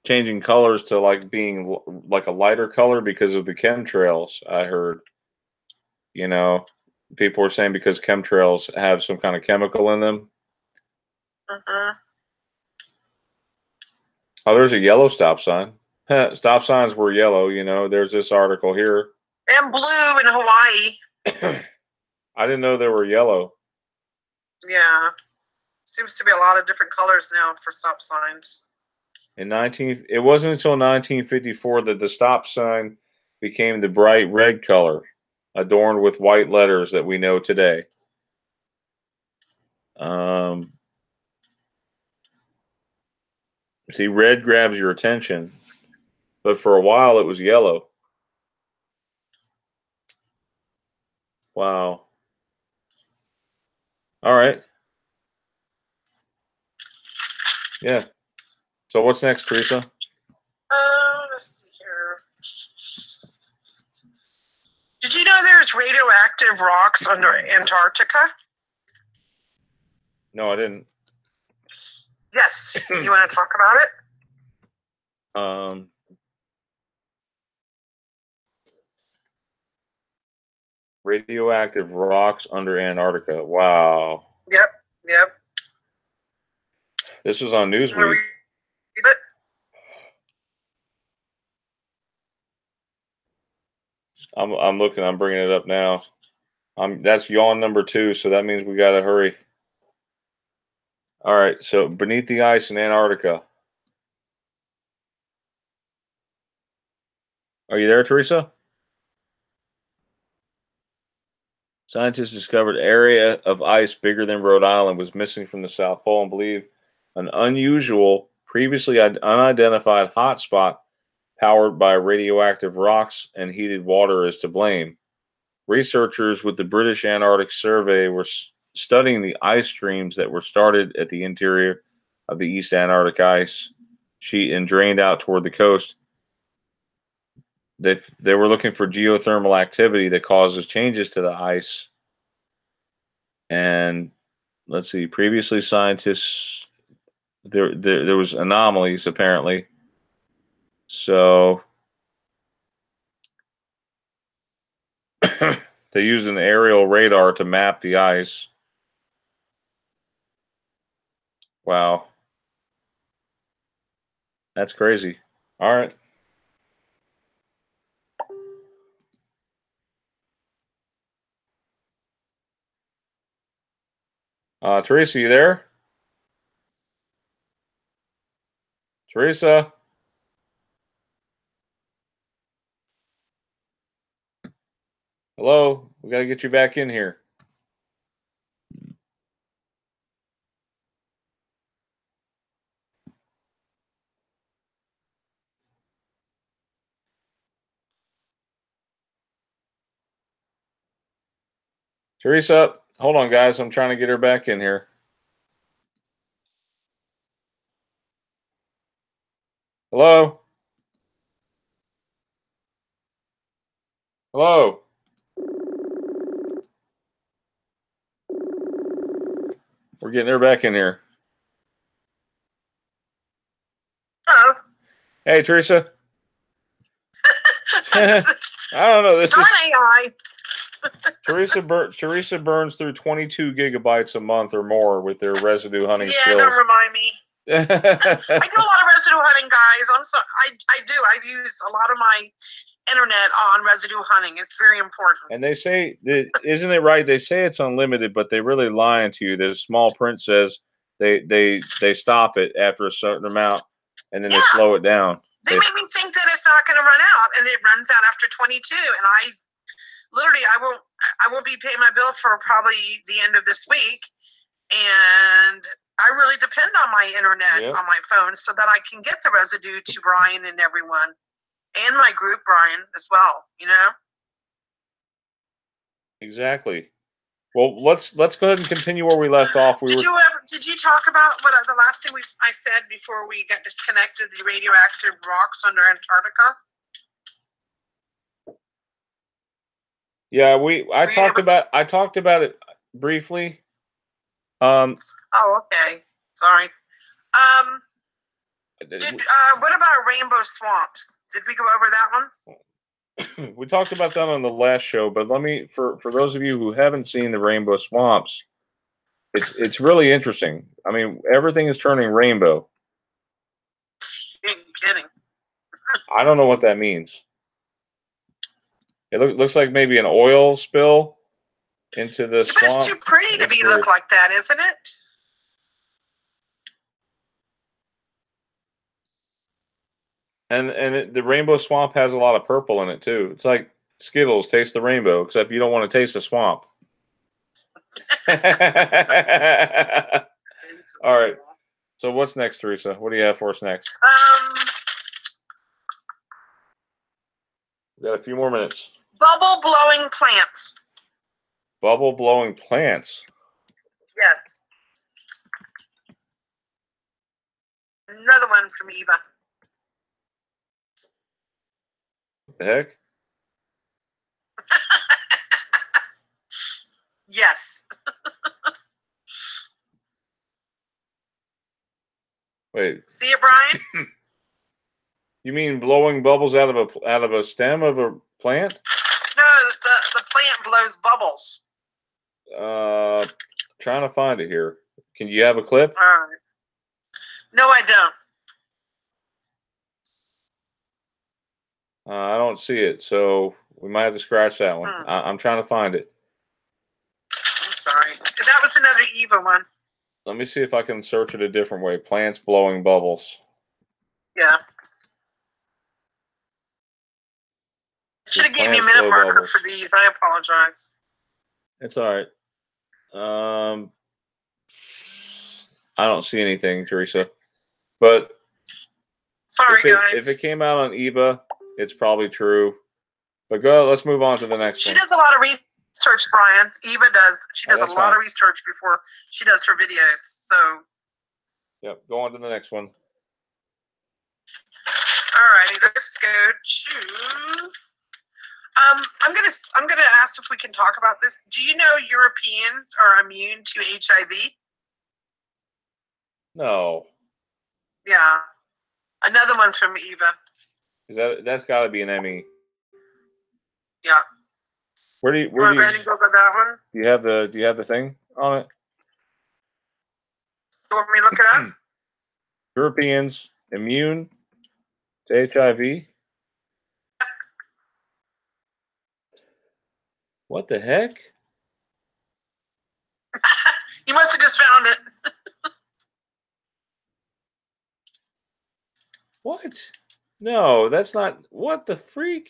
changing colors to like being like a lighter color because of the chemtrails. I heard, people were saying because chemtrails have some kind of chemical in them. Uh-huh. Oh, there's a yellow stop sign. Stop signs were yellow, There's this article here. And blue in Hawaii. I didn't know they were yellow. Yeah. Seems to be a lot of different colors now for stop signs. It wasn't until 1954 that the stop sign became the bright red color, adorned with white letters that we know today. See, red grabs your attention, but for a while it was yellow. Wow. All right. Yeah. So what's next, Theresa? Let's see here. Did you know there's radioactive rocks under Antarctica? No, I didn't. Yes. You want to talk about it? Radioactive rocks under Antarctica. Wow. Yep. This was on Newsweek. I'm looking. I'm bringing it up now. That's yawn number 2, so that means we got to hurry. All right. So beneath the ice in Antarctica. Are you there, Theresa? Scientists discovered an area of ice bigger than Rhode Island was missing from the South Pole and believe an unusual, previously unidentified hotspot powered by radioactive rocks and heated water is to blame. Researchers with the British Antarctic Survey were studying the ice streams that were started at the interior of the East Antarctic ice sheet and drained out toward the coast. They were looking for geothermal activity that causes changes to the ice. And let's see, previously scientists, there was anomalies apparently. So they used an aerial radar to map the ice. Wow. That's crazy. All right. Theresa, you there? Theresa? Hello? We got to get you back in here. Theresa, hold on, guys. I'm trying to get her back in here. Hello? Hello? We're getting her back in here. Hello. Hey, Theresa. I don't know. This is AI. Theresa burns through 22 gigabytes a month or more with their residue hunting Yeah, skills. don't remind me. I do a lot of residue hunting, guys. I'm sorry. I do. I've used a lot of my internet on residue hunting. It's very important. And they say, isn't it right? They say it's unlimited, but they really lying to you. The small print says they stop it after a certain amount, and then they slow it down. They make me think that it's not going to run out, and it runs out after 22. And I won't be paying my bill for probably the end of this week. And I really depend on my internet on my phone so that I can get the residue to Brian and everyone, and my group, Brian, as well. You know. Exactly. Well, let's go ahead and continue where we left off. Did you talk about what the last thing I said before we got disconnected? The radioactive rocks under Antarctica. Yeah, I talked about it briefly. Oh, okay. Sorry. What about rainbow swamps? Did we go over that one? We talked about that on the last show, but let me, for those of you who haven't seen the rainbow swamps, it's really interesting. I mean, everything is turning rainbow. You ain't kidding. I don't know what that means. It looks like maybe an oil spill into the swamp. But it's too pretty to look like that, isn't it? And the rainbow swamp has a lot of purple in it too. It's like Skittles, taste the rainbow, except you don't want to taste the swamp. All right. So what's next, Theresa? What do you have for us next? We got a few more minutes. Bubble blowing plants. Bubble blowing plants. Yes. Another one from Eva. What the heck? Yes. Wait. See it, Brian? You mean blowing bubbles out of a stem of a plant? No, the plant blows bubbles. Trying to find it here. Can you have a clip? All right. No, I don't. I don't see it, so we might have to scratch that one. I'm trying to find it. I'm sorry. That was another Eva one. Let me see if I can search it a different way. Plants blowing bubbles. Yeah. Should have gave me a minute marker for these. I apologize. It's all right. I don't see anything, Theresa. But Sorry, guys. If it came out on Eva, it's probably true. But go. Let's move on to the next one. She does a lot of research, Brian. Eva does. She does a lot of research before she does her videos. So. Yep. Go on to the next one. Alrighty, let's go to. I'm gonna ask if we can talk about this. Do you know Europeans are immune to HIV? No. Yeah. Another one from Eva. That's got to be an Emmy. Yeah. Where do you go ahead and go for that one? Do you have the thing on it? You want me to look it up? Europeans immune to HIV? What the heck? You must have just found it. What? No, that's not. What the freak?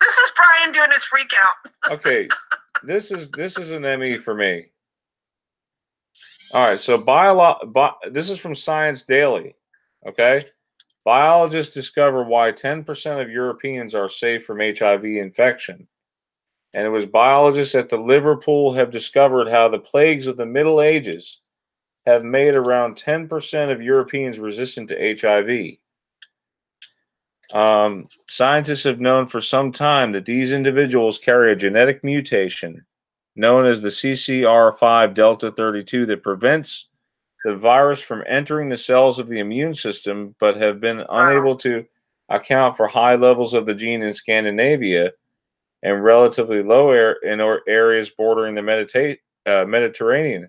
This is Brian doing his freak out. Okay, this is an Emmy for me. All right, so this is from Science Daily. Okay, biologists discover why 10% of Europeans are safe from HIV infection, and it was biologists at the Liverpool have discovered how the plagues of the Middle Ages have made around 10% of Europeans resistant to HIV. Scientists have known for some time that these individuals carry a genetic mutation known as the CCR5 Delta 32 that prevents the virus from entering the cells of the immune system, but have been unable to account for high levels of the gene in Scandinavia and relatively low in areas bordering the Mediterranean.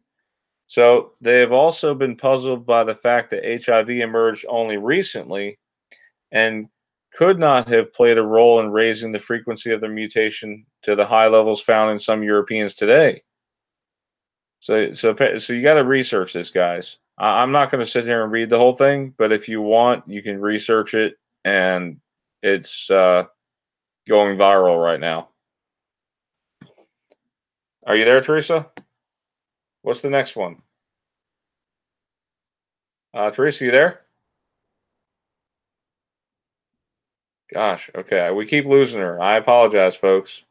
So they have also been puzzled by the fact that HIV emerged only recently and could not have played a role in raising the frequency of the mutation to the high levels found in some Europeans today. So you got to research this, guys. I'm not going to sit here and read the whole thing, but if you want, you can research it, and it's going viral right now. Are you there, Theresa? What's the next one? Theresa, you there? Gosh, okay. We keep losing her. I apologize, folks.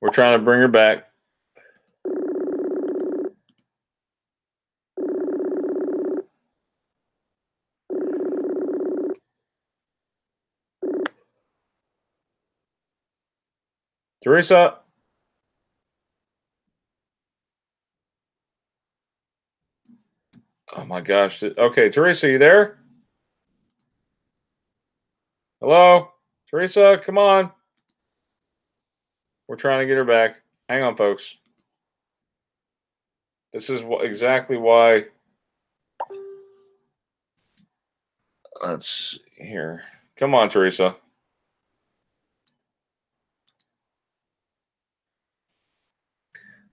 We're trying to bring her back. Theresa. Oh my gosh. Okay, Theresa, you there? Hello? Theresa, come on. We're trying to get her back. Hang on, folks. This is exactly why. Let's here. Come on, Theresa.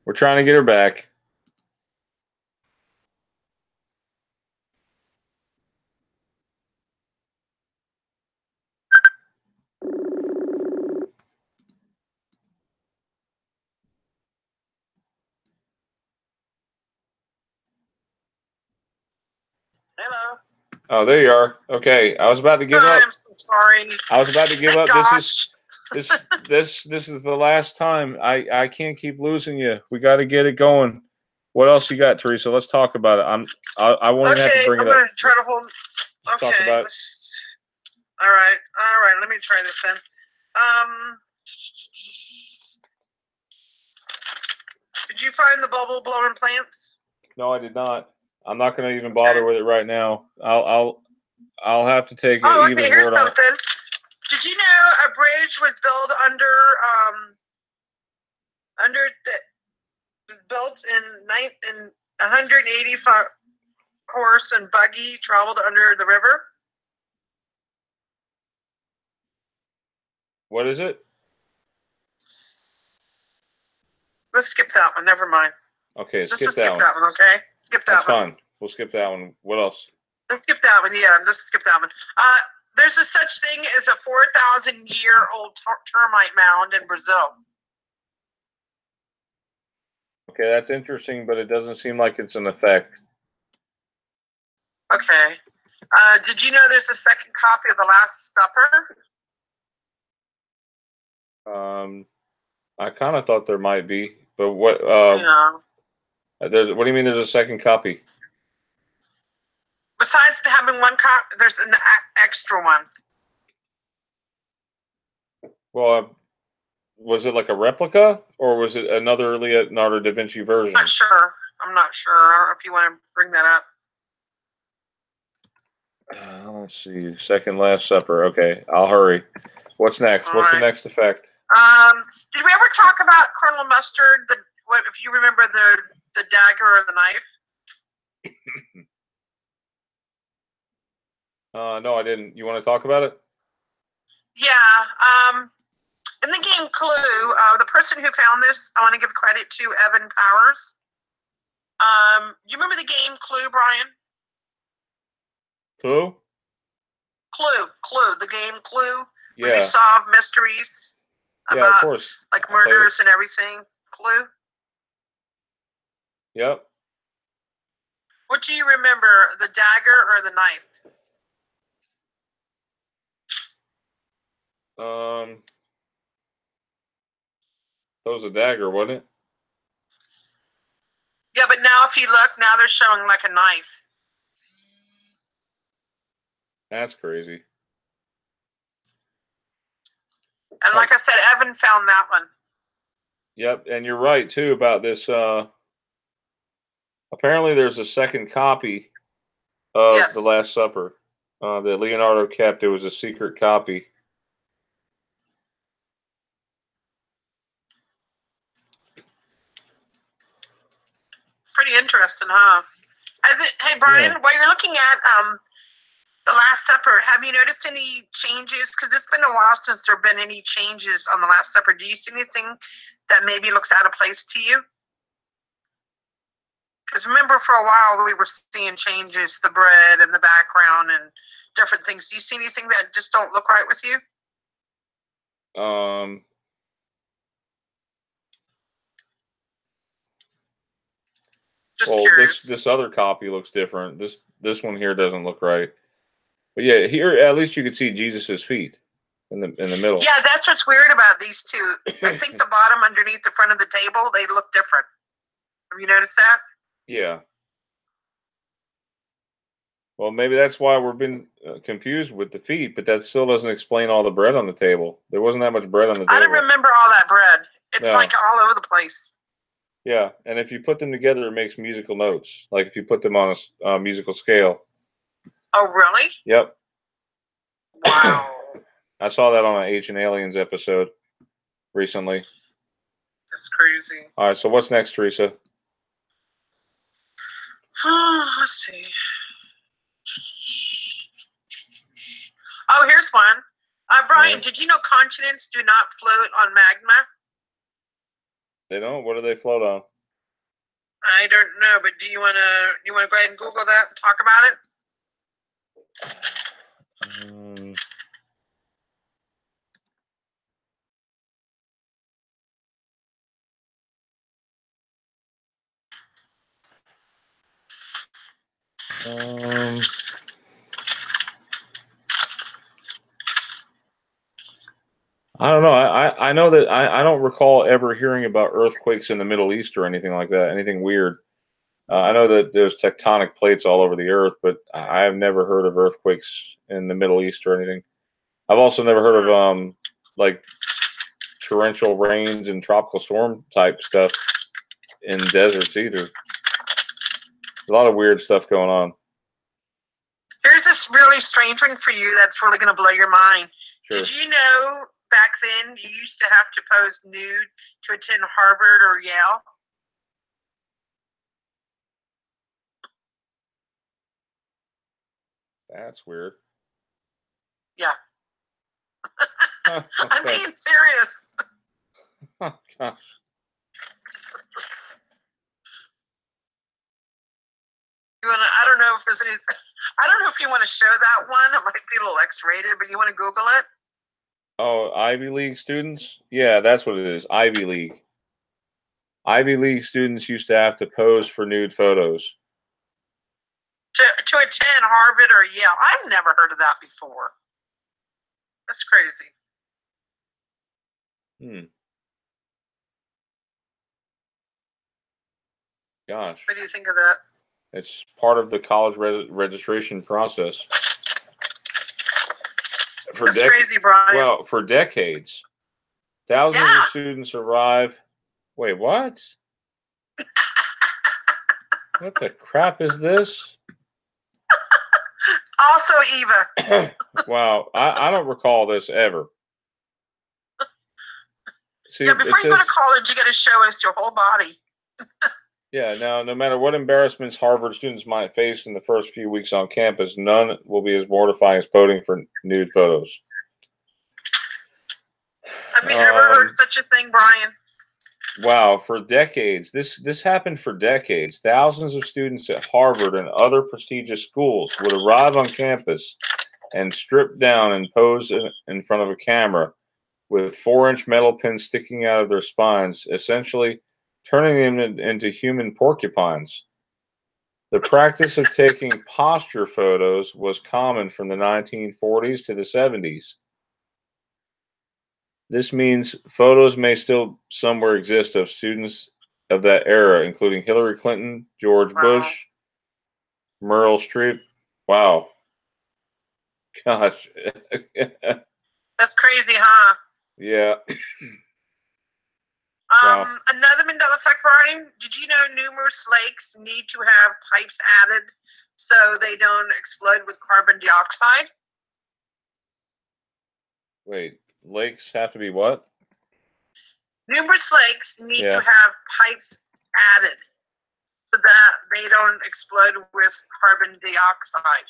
We're trying to get her back. Hello. Oh, there you are. Okay, I was about to give up. I'm so sorry. I was about to give up. Gosh. This is the last time. I can't keep losing you. We got to get it going. What else you got, Theresa? Let's talk about it. I won't even have to bring it up. I'm gonna try to hold. Okay. Talk about it. All right. Let me try this then. Did you find the bubble blowing plants? No, I did not. I'm not going to even bother with it right now. I'll have to take it. Oh, okay. Here's something. Did you know a bridge was built was built in 185 horse and buggy traveled under the river? What is it? Let's skip that one. Never mind. Okay, Let's skip just that skip one. that one, okay? Skip that That's one. fine. We'll skip that one. What else? Let's skip that one. Yeah, let's skip that one. There's a such thing as a 4,000-year-old termite mound in Brazil. Okay, that's interesting, but it doesn't seem like it's an effect. Okay. Did you know there's a second copy of The Last Supper? I kind of thought there might be, but what? Yeah. What do you mean? There's a second copy? Besides having one copy, there's an extra one. Well, was it like a replica, or was it another Leonardo da Vinci version? I'm not sure. I don't know if you want to bring that up. Let's see. Second Last Supper. Okay, I'll hurry. What's next? What's the next effect? Did we ever talk about Colonel Mustard? If you remember the dagger or the knife? No, I didn't. You want to talk about it? Yeah. In the game Clue, the person who found this, I want to give credit to Evin Powers. You remember the game Clue, Brian? Clue? Clue. The game Clue. Yeah. Where you solve mysteries about, of course. like murders and everything. Clue. Yep. What do you remember, the dagger or the knife? That was a dagger, wasn't it? Yeah, but now if you look, now they're showing like a knife. That's crazy. And like I said, Evin found that one. Yep, and you're right too about this. Apparently, there's a second copy of The Last Supper that Leonardo kept. It was a secret copy. Pretty interesting, huh? Hey, Brian, while you're looking at The Last Supper, have you noticed any changes? Because it's been a while since there have been any changes on The Last Supper. Do you see anything that maybe looks out of place to you? Because remember, for a while, we were seeing changes, the bread and the background and different things. Do you see anything that just don't look right with you? Just curious. This other copy looks different. This one here doesn't look right. But yeah, here at least you can see Jesus's feet in the middle. Yeah, that's what's weird about these two. I think the bottom underneath the front of the table, they look different. Have you noticed that? Yeah. Well, maybe that's why we've been confused with the feet, but that still doesn't explain all the bread on the table. There wasn't that much bread on the table. I don't remember all that bread. It's like all over the place. Yeah, and if you put them together, it makes musical notes. Like if you put them on a musical scale. Oh, really? Yep. Wow. I saw that on an Ancient Aliens episode recently. That's crazy. All right, so what's next, Theresa? Let's see. Oh, here's one. Brian, did you know continents do not float on magma? They don't? What do they float on? I don't know, but do you want to go ahead and Google that and talk about it? I don't know. I know that I don't recall ever hearing about earthquakes in the Middle East or anything like that. Anything weird. I know that there's tectonic plates all over the earth, but I have never heard of earthquakes in the Middle East or anything. I've also never heard of like torrential rains and tropical storm type stuff in deserts either. A lot of weird stuff going on. Here's this really strange one for you that's really going to blow your mind. Sure. Did you know back then you used to have to pose nude to attend Harvard or Yale? That's weird. Yeah. I'm being serious. Oh, gosh. I don't know if there's any. I don't know if you want to show that one. It might be a little X-rated, but you want to Google it? Oh, Ivy League students? Yeah, that's what it is. Ivy League. Ivy League students used to have to pose for nude photos. To attend Harvard or Yale. I've never heard of that before. That's crazy. Gosh. What do you think of that? It's part of the college registration process. That's crazy, Brian. Well, for decades, thousands of students arrive. Wait, what? What the crap is this? Also, Eva. Wow, I don't recall this ever. See, yeah, before you go to college, you got to show us your whole body. Yeah, now, no matter what embarrassments Harvard students might face in the first few weeks on campus, none will be as mortifying as posing for nude photos. Have you ever heard such a thing, Brian? Wow, for decades. This happened for decades. Thousands of students at Harvard and other prestigious schools would arrive on campus and strip down and pose in front of a camera with 4-inch metal pins sticking out of their spines, essentially turning them into human porcupines. The practice of taking posture photos was common from the 1940s to the 70s. This means photos may still somewhere exist of students of that era, including Hillary Clinton, George Bush, Meryl Streep. Wow. Gosh. That's crazy, huh? Yeah. Another Mandela effect, Brian. Did you know numerous lakes need to have pipes added so they don't explode with carbon dioxide? Wait, lakes have to be what? Numerous lakes need to have pipes added so that they don't explode with carbon dioxide.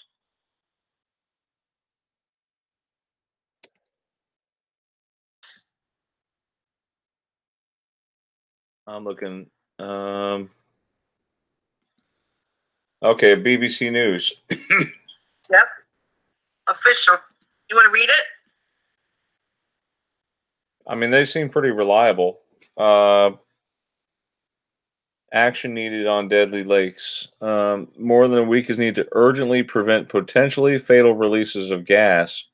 I'm looking. Okay, BBC News. Yep. Official. You want to read it? I mean, they seem pretty reliable. Action needed on deadly lakes. More than a week is needed to urgently prevent potentially fatal releases of gas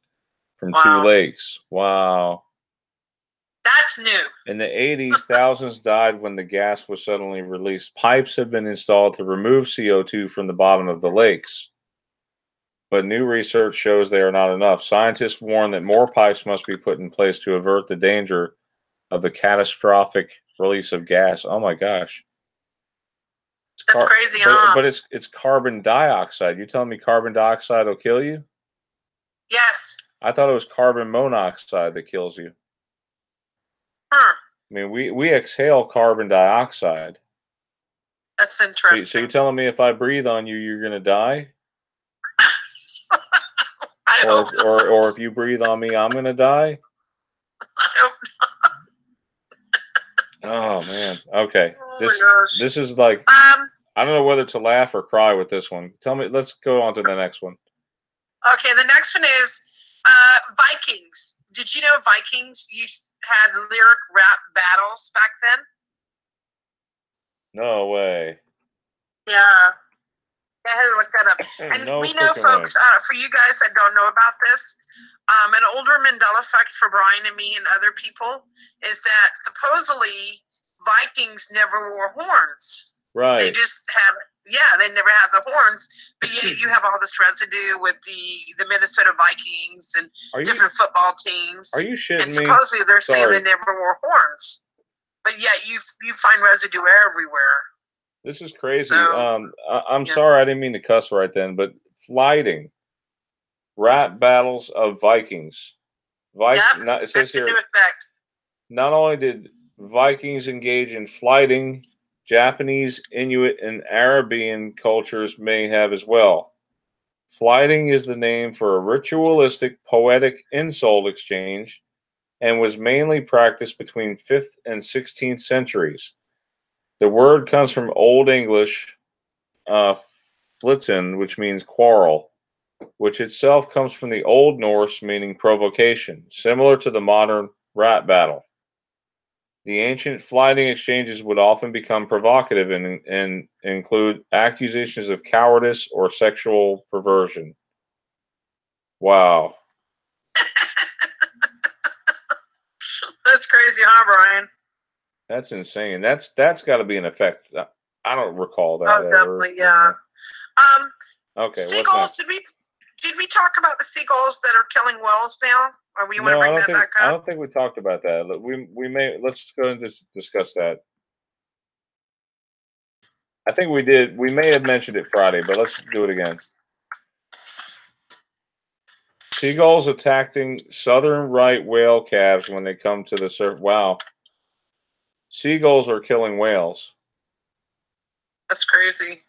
from 2 lakes. Wow. That's new. In the 80s, thousands died when the gas was suddenly released. Pipes have been installed to remove CO2 from the bottom of the lakes. But new research shows they are not enough. Scientists warn that more pipes must be put in place to avert the danger of the catastrophic release of gas. Oh my gosh. That's crazy, huh? But it's carbon dioxide. You telling me carbon dioxide will kill you? Yes. I thought it was carbon monoxide that kills you. Huh. I mean, we exhale carbon dioxide. That's interesting. So you're telling me if I breathe on you, you're going to die? Or if you breathe on me, I'm going to die? I hope not. Oh, man. Okay. Oh this is like, I don't know whether to laugh or cry with this one. Tell me, let's go on to the next one. Okay, the next one is Vikings. Did you know Vikings had lyric rap battles back then? No way. Yeah. I had to look that up. And No we know, freaking folks, for you guys that don't know about this, an older Mandela effect for Brian and me and other people is that supposedly Vikings never wore horns. Right. They just had, they never had the horns. But yet you have all this residue with the Minnesota Vikings and different football teams. Are you shitting me? And supposedly they're saying they never wore horns. But yet you find residue everywhere. This is crazy. So, I'm sorry I didn't mean to cuss right then, but flighting. Rap battles of Vikings. It says here, not only did Vikings engage in flighting, Japanese, Inuit, and Arabian cultures may have as well. Flighting is the name for a ritualistic, poetic insult exchange and was mainly practiced between 5th and 16th centuries. The word comes from Old English, flitzen, which means quarrel, which itself comes from the Old Norse meaning provocation, similar to the modern rat battle. The ancient flighting exchanges would often become provocative and include accusations of cowardice or sexual perversion. Wow. That's crazy, huh, Brian? That's insane. That's got to be an effect. I don't recall that. Oh, definitely, yeah. Okay, seagulls. Did we talk about the seagulls that are killing whales now? Or we want to bring that back up? I don't think we talked about that. Let's go and just discuss that. I think we did. We may have mentioned it Friday, but let's do it again. Seagulls attacking southern right whale calves when they come to the surface. Wow. Seagulls are killing whales. That's crazy.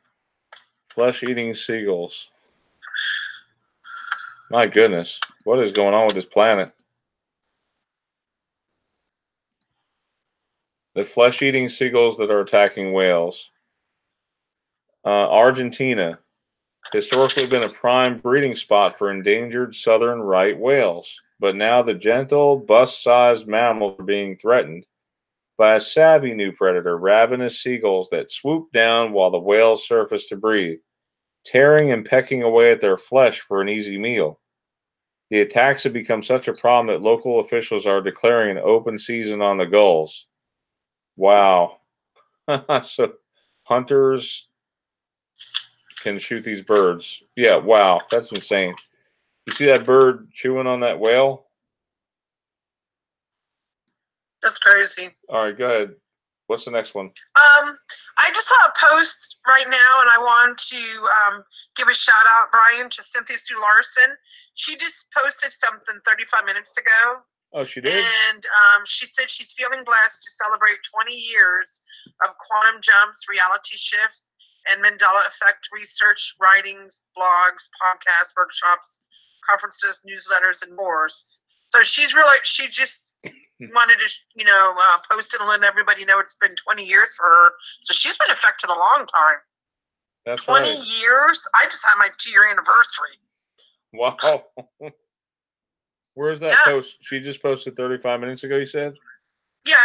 Flesh-eating seagulls. My goodness. What is going on with this planet? The flesh-eating seagulls that are attacking whales. Argentina. Historically been a prime breeding spot for endangered southern right whales. But now the gentle, bust-sized mammals are being threatened by a savvy new predator, ravenous seagulls that swoop down while the whales surface to breathe, tearing and pecking away at their flesh for an easy meal. The attacks have become such a problem that local officials are declaring an open season on the gulls. Wow. So hunters can shoot these birds. Yeah, wow. That's insane. You see that bird chewing on that whale? That's crazy. All right, go ahead. What's the next one? I just saw a post right now, and I want to give a shout out, Brian, to Cynthia Sue Larson. She just posted something 35 minutes ago. Oh, she did? And she said she's feeling blessed to celebrate 20 years of quantum jumps, reality shifts, and Mandela effect research, writings, blogs, podcasts, workshops, conferences, newsletters, and more. So she just wanted to, post it and let everybody know it's been 20 years for her. So she's been affected a long time. That's 20 right. years? I just had my 2-year anniversary. Wow. Where's that post? She just posted 35 minutes ago, you said? Yeah,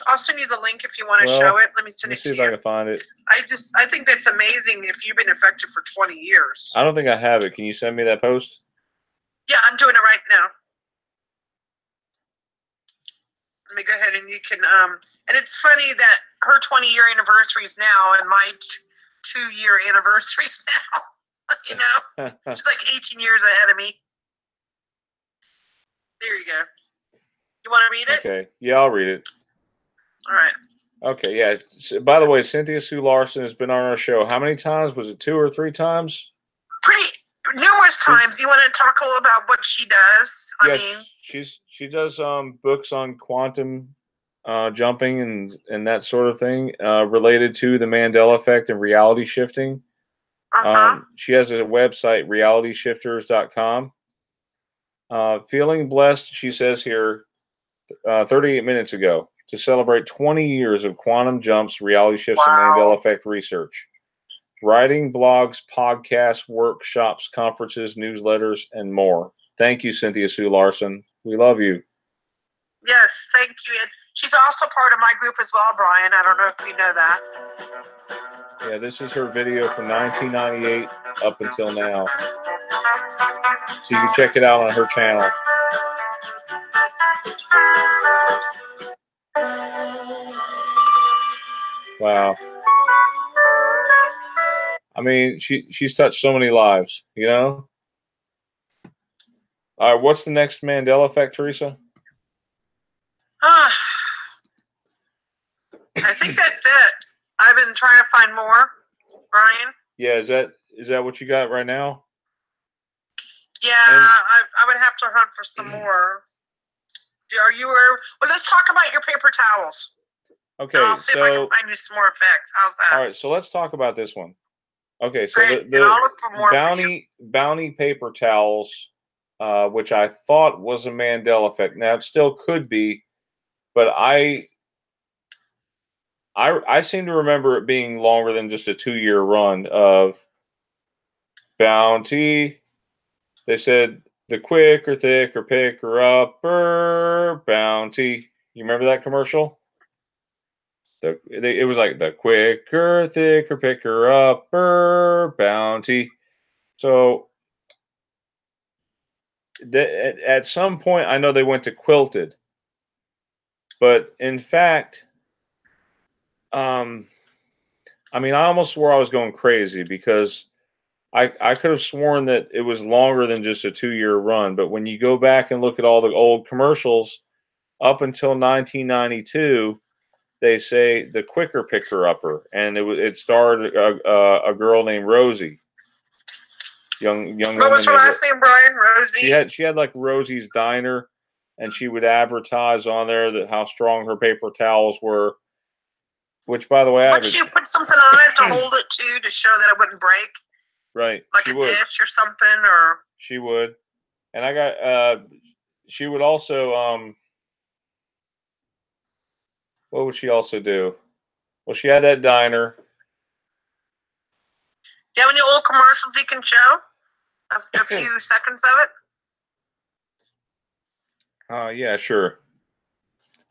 I'll send you the link if you want to show it. Let me send it to you. See if I can find it. I think that's amazing if you've been affected for 20 years. I don't think I have it. Can you send me that post? Yeah, I'm doing it right now. Let me go ahead and you can, and it's funny that her 20-year anniversary is now and my 2-year anniversary is now. She's like 18 years ahead of me. There you go. You want to read it? Okay. Yeah, I'll read it. All right. Okay, yeah. By the way, Cynthia Sue Larson has been on our show. How many times? Was it 2 or 3 times? Pretty numerous times. You want to talk a little about what she does? She does books on quantum jumping and that sort of thing related to the Mandela effect and reality shifting. She has a website, realityshifters.com. Feeling blessed, she says here, 38 minutes ago, to celebrate 20 years of quantum jumps, reality shifts, and Mandela effect research. Writing, blogs, podcasts, workshops, conferences, newsletters, and more. Thank you, Cynthia Sue Larson. We love you. Yes, thank you. And she's also part of my group as well, Brian. I don't know if you know that. Yeah, this is her video from 1998 up until now. So you can check it out on her channel. Wow. I mean, she's touched so many lives, you know? All right, what's the next Mandela effect, Theresa? I think that's it. I've been trying to find more, Brian. Yeah, is that what you got right now? Yeah, I would have to hunt for some more. Well, let's talk about your paper towels. Okay, and I'll see if I can find you some more effects. How's that? All right, so let's talk about this one. Okay, so Great. And I'll look for more bounty paper towels which I thought was a Mandela effect. Now, it still could be, but I seem to remember it being longer than just a 2-year run of Bounty. They said the quicker, thicker, picker upper Bounty. You remember that commercial? It was like the quicker, thicker, picker upper Bounty. So at some point, I know they went to quilted, but in fact, I mean, I almost swore I was going crazy because I could have sworn that it was longer than just a 2-year run. But when you go back and look at all the old commercials up until 1992, they say the quicker picker upper, and it starred a girl named Rosie. Young. What was her last name, Brian? Rosie. She had like Rosie's Diner, and she would advertise on there that how strong her paper towels were. Which, by the way, would she put something on it to hold it to show that it wouldn't break? Right, like a dish or something, or she would. And I got. She would also. What would she also do? Well, she had that diner. Do you have any old commercials you can show? A few seconds of it? Yeah, sure.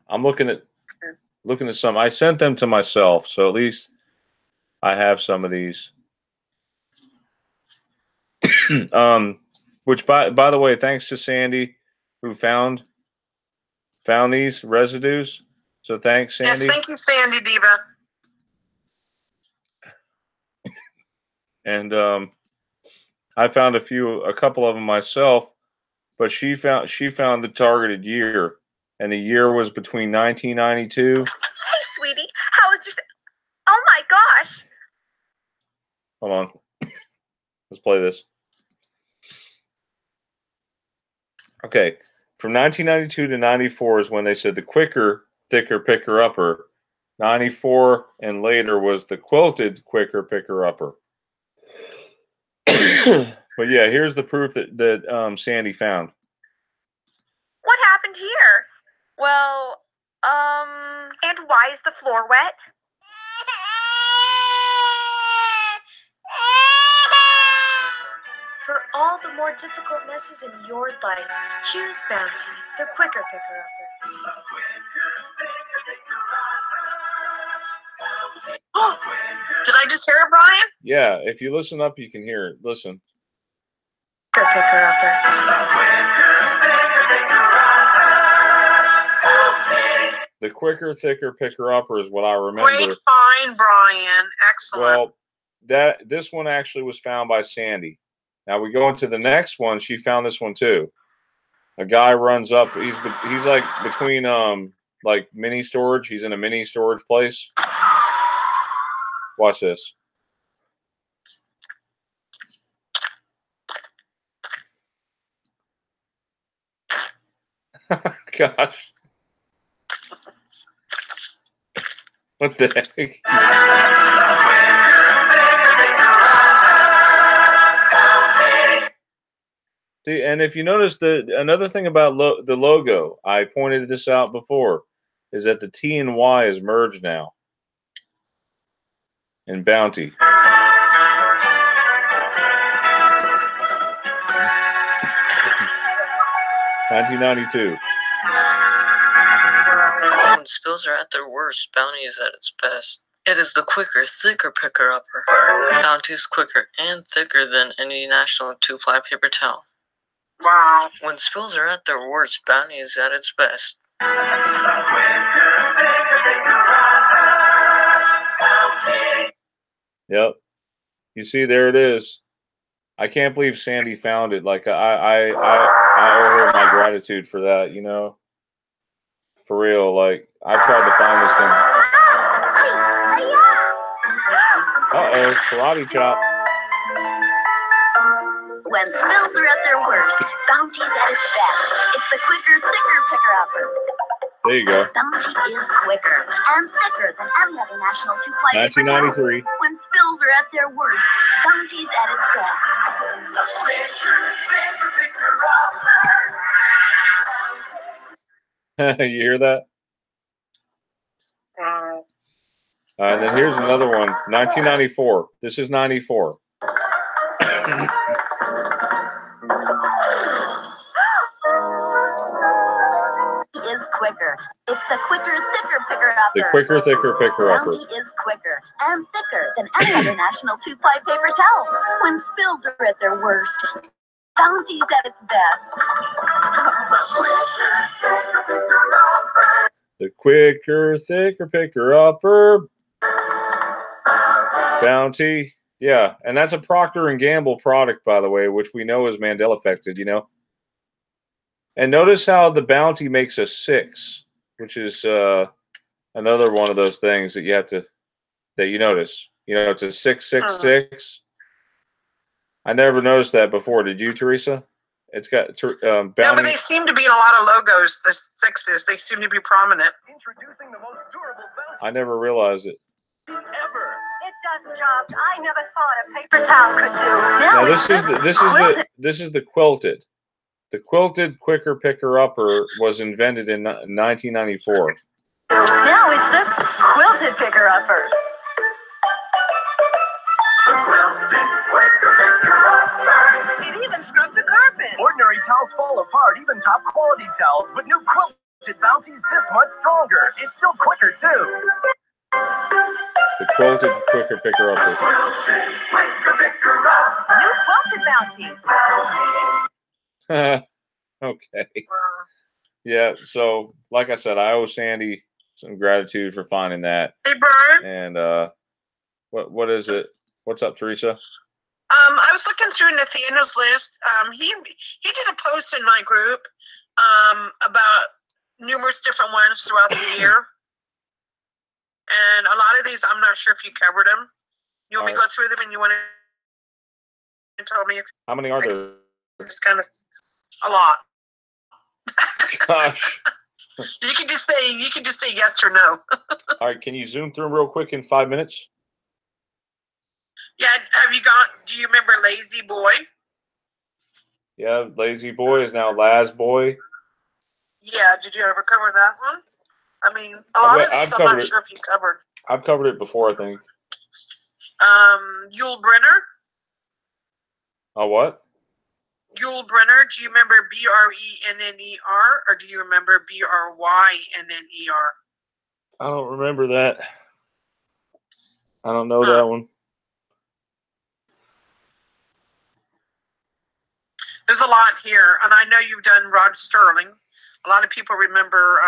I'm looking at some. I sent them to myself, so at least I have some of these. Which by the way, thanks to Sandy who found these residues. So thanks, Sandy. Yes, thank you, Sandy Diva. And I found a couple of them myself, but she found the targeted year, and the year was between 1992. Hey, sweetie, how was your? Oh my gosh! Hold on, let's play this. Okay, from 1992 to 94 is when they said the quicker, thicker, picker upper. 94 and later was the quilted, quicker, picker upper. But yeah, here's the proof that Sandy found. What happened here? Well, and why is the floor wet? For all the more difficult messes in your life, choose Bounty, the quicker picker-upper. Oh, did I just hear it, Brian? Yeah, if you listen up, you can hear it. Listen. Quicker picker-upper. The quicker, thicker picker-upper is what I remember. Great find, Brian. Excellent. Well, this one actually was found by Sandy. Now we go into the next one. She found this one too. A guy runs up. He's like between like mini storage. He's in a mini storage place. Watch this. Gosh. What the heck? See, and if you notice, another thing about the logo, I pointed this out before, is that the T and Y is merged now in Bounty. 1992. When spills are at their worst, Bounty is at its best. It is the quicker, thicker picker-upper. Bounty is quicker and thicker than any national 2-ply paper towel. Wow. When spills are at their worst, Bounty is at its best. Yep. You see, there it is. I can't believe Sandy found it. Like I owe her my gratitude for that, you know. For real, like I tried to find this thing. Uh-oh, karate chop. When spills are at their worst, Bounty's at its best. It's the quicker, thicker picker-upper. There you go. Bounty is quicker and thicker than any other national 2-ply. 1993. When spills are at their worst, Bounty's at its best. You hear that? And then here's another one, 1994. This is 94. Is quicker. It's the quicker, thicker picker-upper. The quicker, thicker picker-upper. Bounty is quicker and thicker than any other national two-ply paper towel. When spills are at their worst, Bounty's at its best. The quicker, thicker picker-upper. Bounty. Yeah, and that's a Procter & Gamble product, by the way, which we know is Mandela affected, you know. And notice how the Bounty makes a 6, which is another one of those things that you have to, that you notice. You know, it's a 666. I never noticed that before. Did you, Theresa? It's got Bounty. No, but they seem to be in a lot of logos, the 6s. They seem to be prominent. Introducing the most durable Bounty I never realized it. ever. It does jobs I never thought a paper towel could do. Now this is the quilted. The quilted quicker picker-upper was invented in 1994. Now it's the quilted picker-upper. It even scrubs the carpet. Ordinary towels fall apart, even top quality towels, but new quilted Bounty's this much stronger. It's still quicker too. The quilted quicker picker-upper. New quilted Bounty. Okay. Yeah, so like I said, I owe Sandy some gratitude for finding that. Hey, Brian. And what is it? What's up, Theresa? I was looking through Nathaniel's list. He did a post in my group about numerous different ones throughout the year. And a lot of these, I'm not sure if you covered them. You want me to go through them, and you want to tell me if How many are there? it's kind of a lot. Gosh. You can just say yes or no. All right, can you zoom through them real quick in 5 minutes? Yeah, do you remember Lazy Boy? Yeah, Lazy Boy is now Laz Boy. Yeah, did you ever cover that one? I mean, a lot of these I'm not sure if you covered. I've covered it before, I think. Yul Brynner? Oh, what? Yul Brynner, do you remember Brenner, or do you remember Bryner? I don't remember that. I don't know that one. There's a lot here, and I know you've done Rod Sterling. A lot of people remember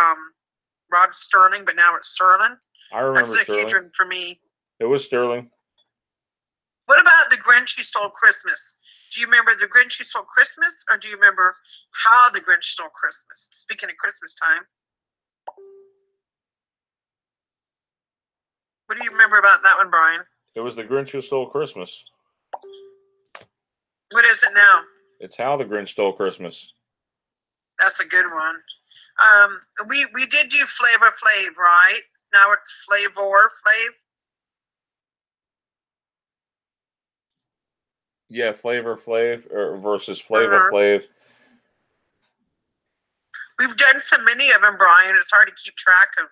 Rod Sterling, but now it's Sterling. I remember That's a Sterling. huge one for me. It was Sterling. What about The Grinch Who Stole Christmas? Do you remember The Grinch Who Stole Christmas, or do you remember How the Grinch Stole Christmas? Speaking of Christmas time. What do you remember about that one, Brian? It was The Grinch Who Stole Christmas. What is it now? It's How the Grinch Stole Christmas. That's a good one. We did do Flavor Flav, right? Now it's Flavor Flav. Yeah, Flavor Flav versus Flavor Flav. We've done so many of them, Brian. It's hard to keep track of,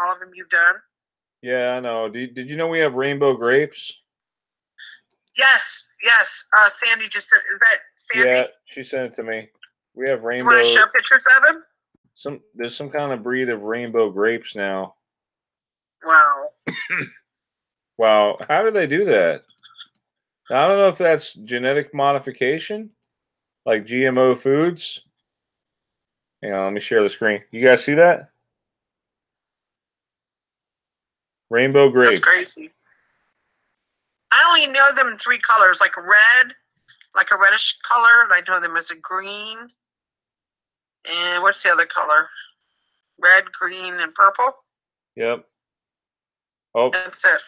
all of them you've done. Yeah, I know. Did you know we have rainbow grapes? Yes. Sandy is that Sandy? Yeah, she sent it to me. We have rainbow. You want to show pictures of them? There's some kind of breed of rainbow grapes now. Wow. Wow. How do they do that? I don't know if that's genetic modification, like GMO foods. Hang on, let me share the screen. You guys see that? Rainbow grapes. That's crazy. I only know them in 3 colors, like red, like a reddish color, and I know them as a green. And what's the other color? Red, green, and purple? Yep. Oh. That's it.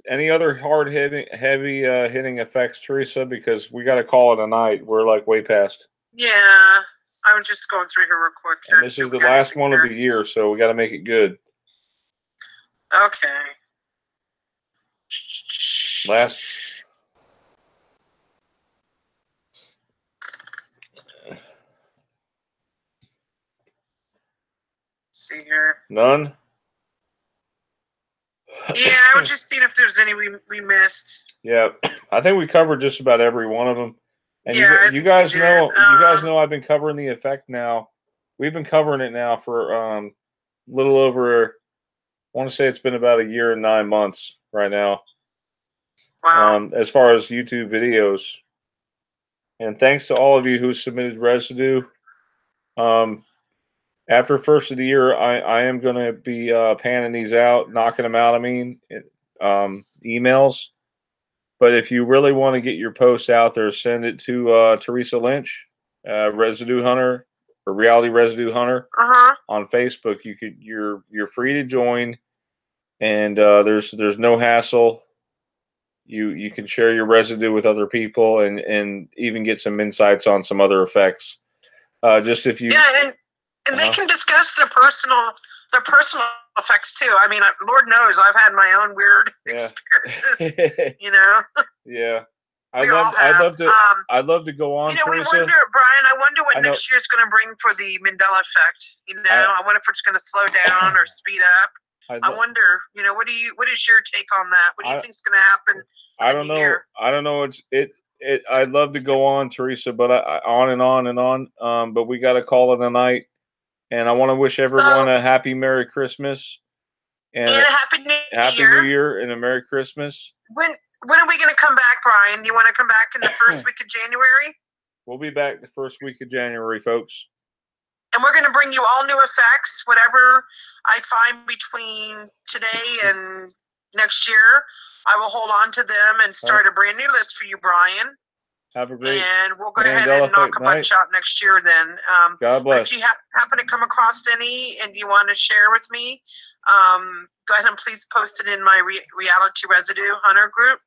Any other heavy hitting effects, Theresa? Because we got to call it a night. We're like way past. Yeah. I was just going through here real quick. And this is the last one of the year, so we got to make it good. Okay. Last. see here. None? Yeah, I was just seeing if there's any we missed. Yeah, I think we covered just about every one of them. And Yeah, you guys know, you I've been covering the effect now. We've been covering it now for a little over, I want to say it's been about a year and 9 months right now. Wow. As far as YouTube videos. And thanks to all of you who submitted Residue. After first of the year, I am going to be panning these out, knocking them out, emails. But if you really want to get your posts out there, send it to Theresa Lynch, Residue Hunter, or Reality Residue Hunter on Facebook. You're free to join, and there's no hassle. You can share your residue with other people and even get some insights on some other effects. Just if you and they can discuss their personal effects too. I mean, Lord knows I've had my own weird experiences. You know. Yeah. I'd love to go on. You know, Theresa. we wonder, Brian. I wonder what next year's going to bring for the Mandela effect. You know, I wonder if it's going to slow down or speed up. I wonder. You know, what is your take on that? What do you think is going to happen? I don't know. Year? I don't know. I'd love to go on, Theresa, but on and on and on. But we got to call it a night. And I want to wish everyone a happy Merry Christmas and a Happy New Year and a Merry Christmas. When are we going to come back, Brian? You want to come back in the first week of January? We'll be back the first week of January, folks. And we're going to bring you all new effects, whatever I find between today and next year. I will hold on to them and start a brand new list for you, Brian. Have a great and we'll go ahead and knock a bunch out next year then. God bless. If you happen to come across any and you want to share with me, go ahead and please post it in my Reality Residue Hunter group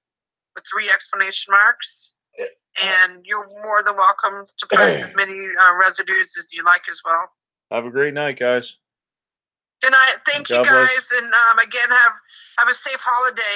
with 3 exclamation marks. And you're more than welcome to post as many residues as you like as well. Have a great night, guys. Good night. Thank you, guys. And again, have a safe holiday.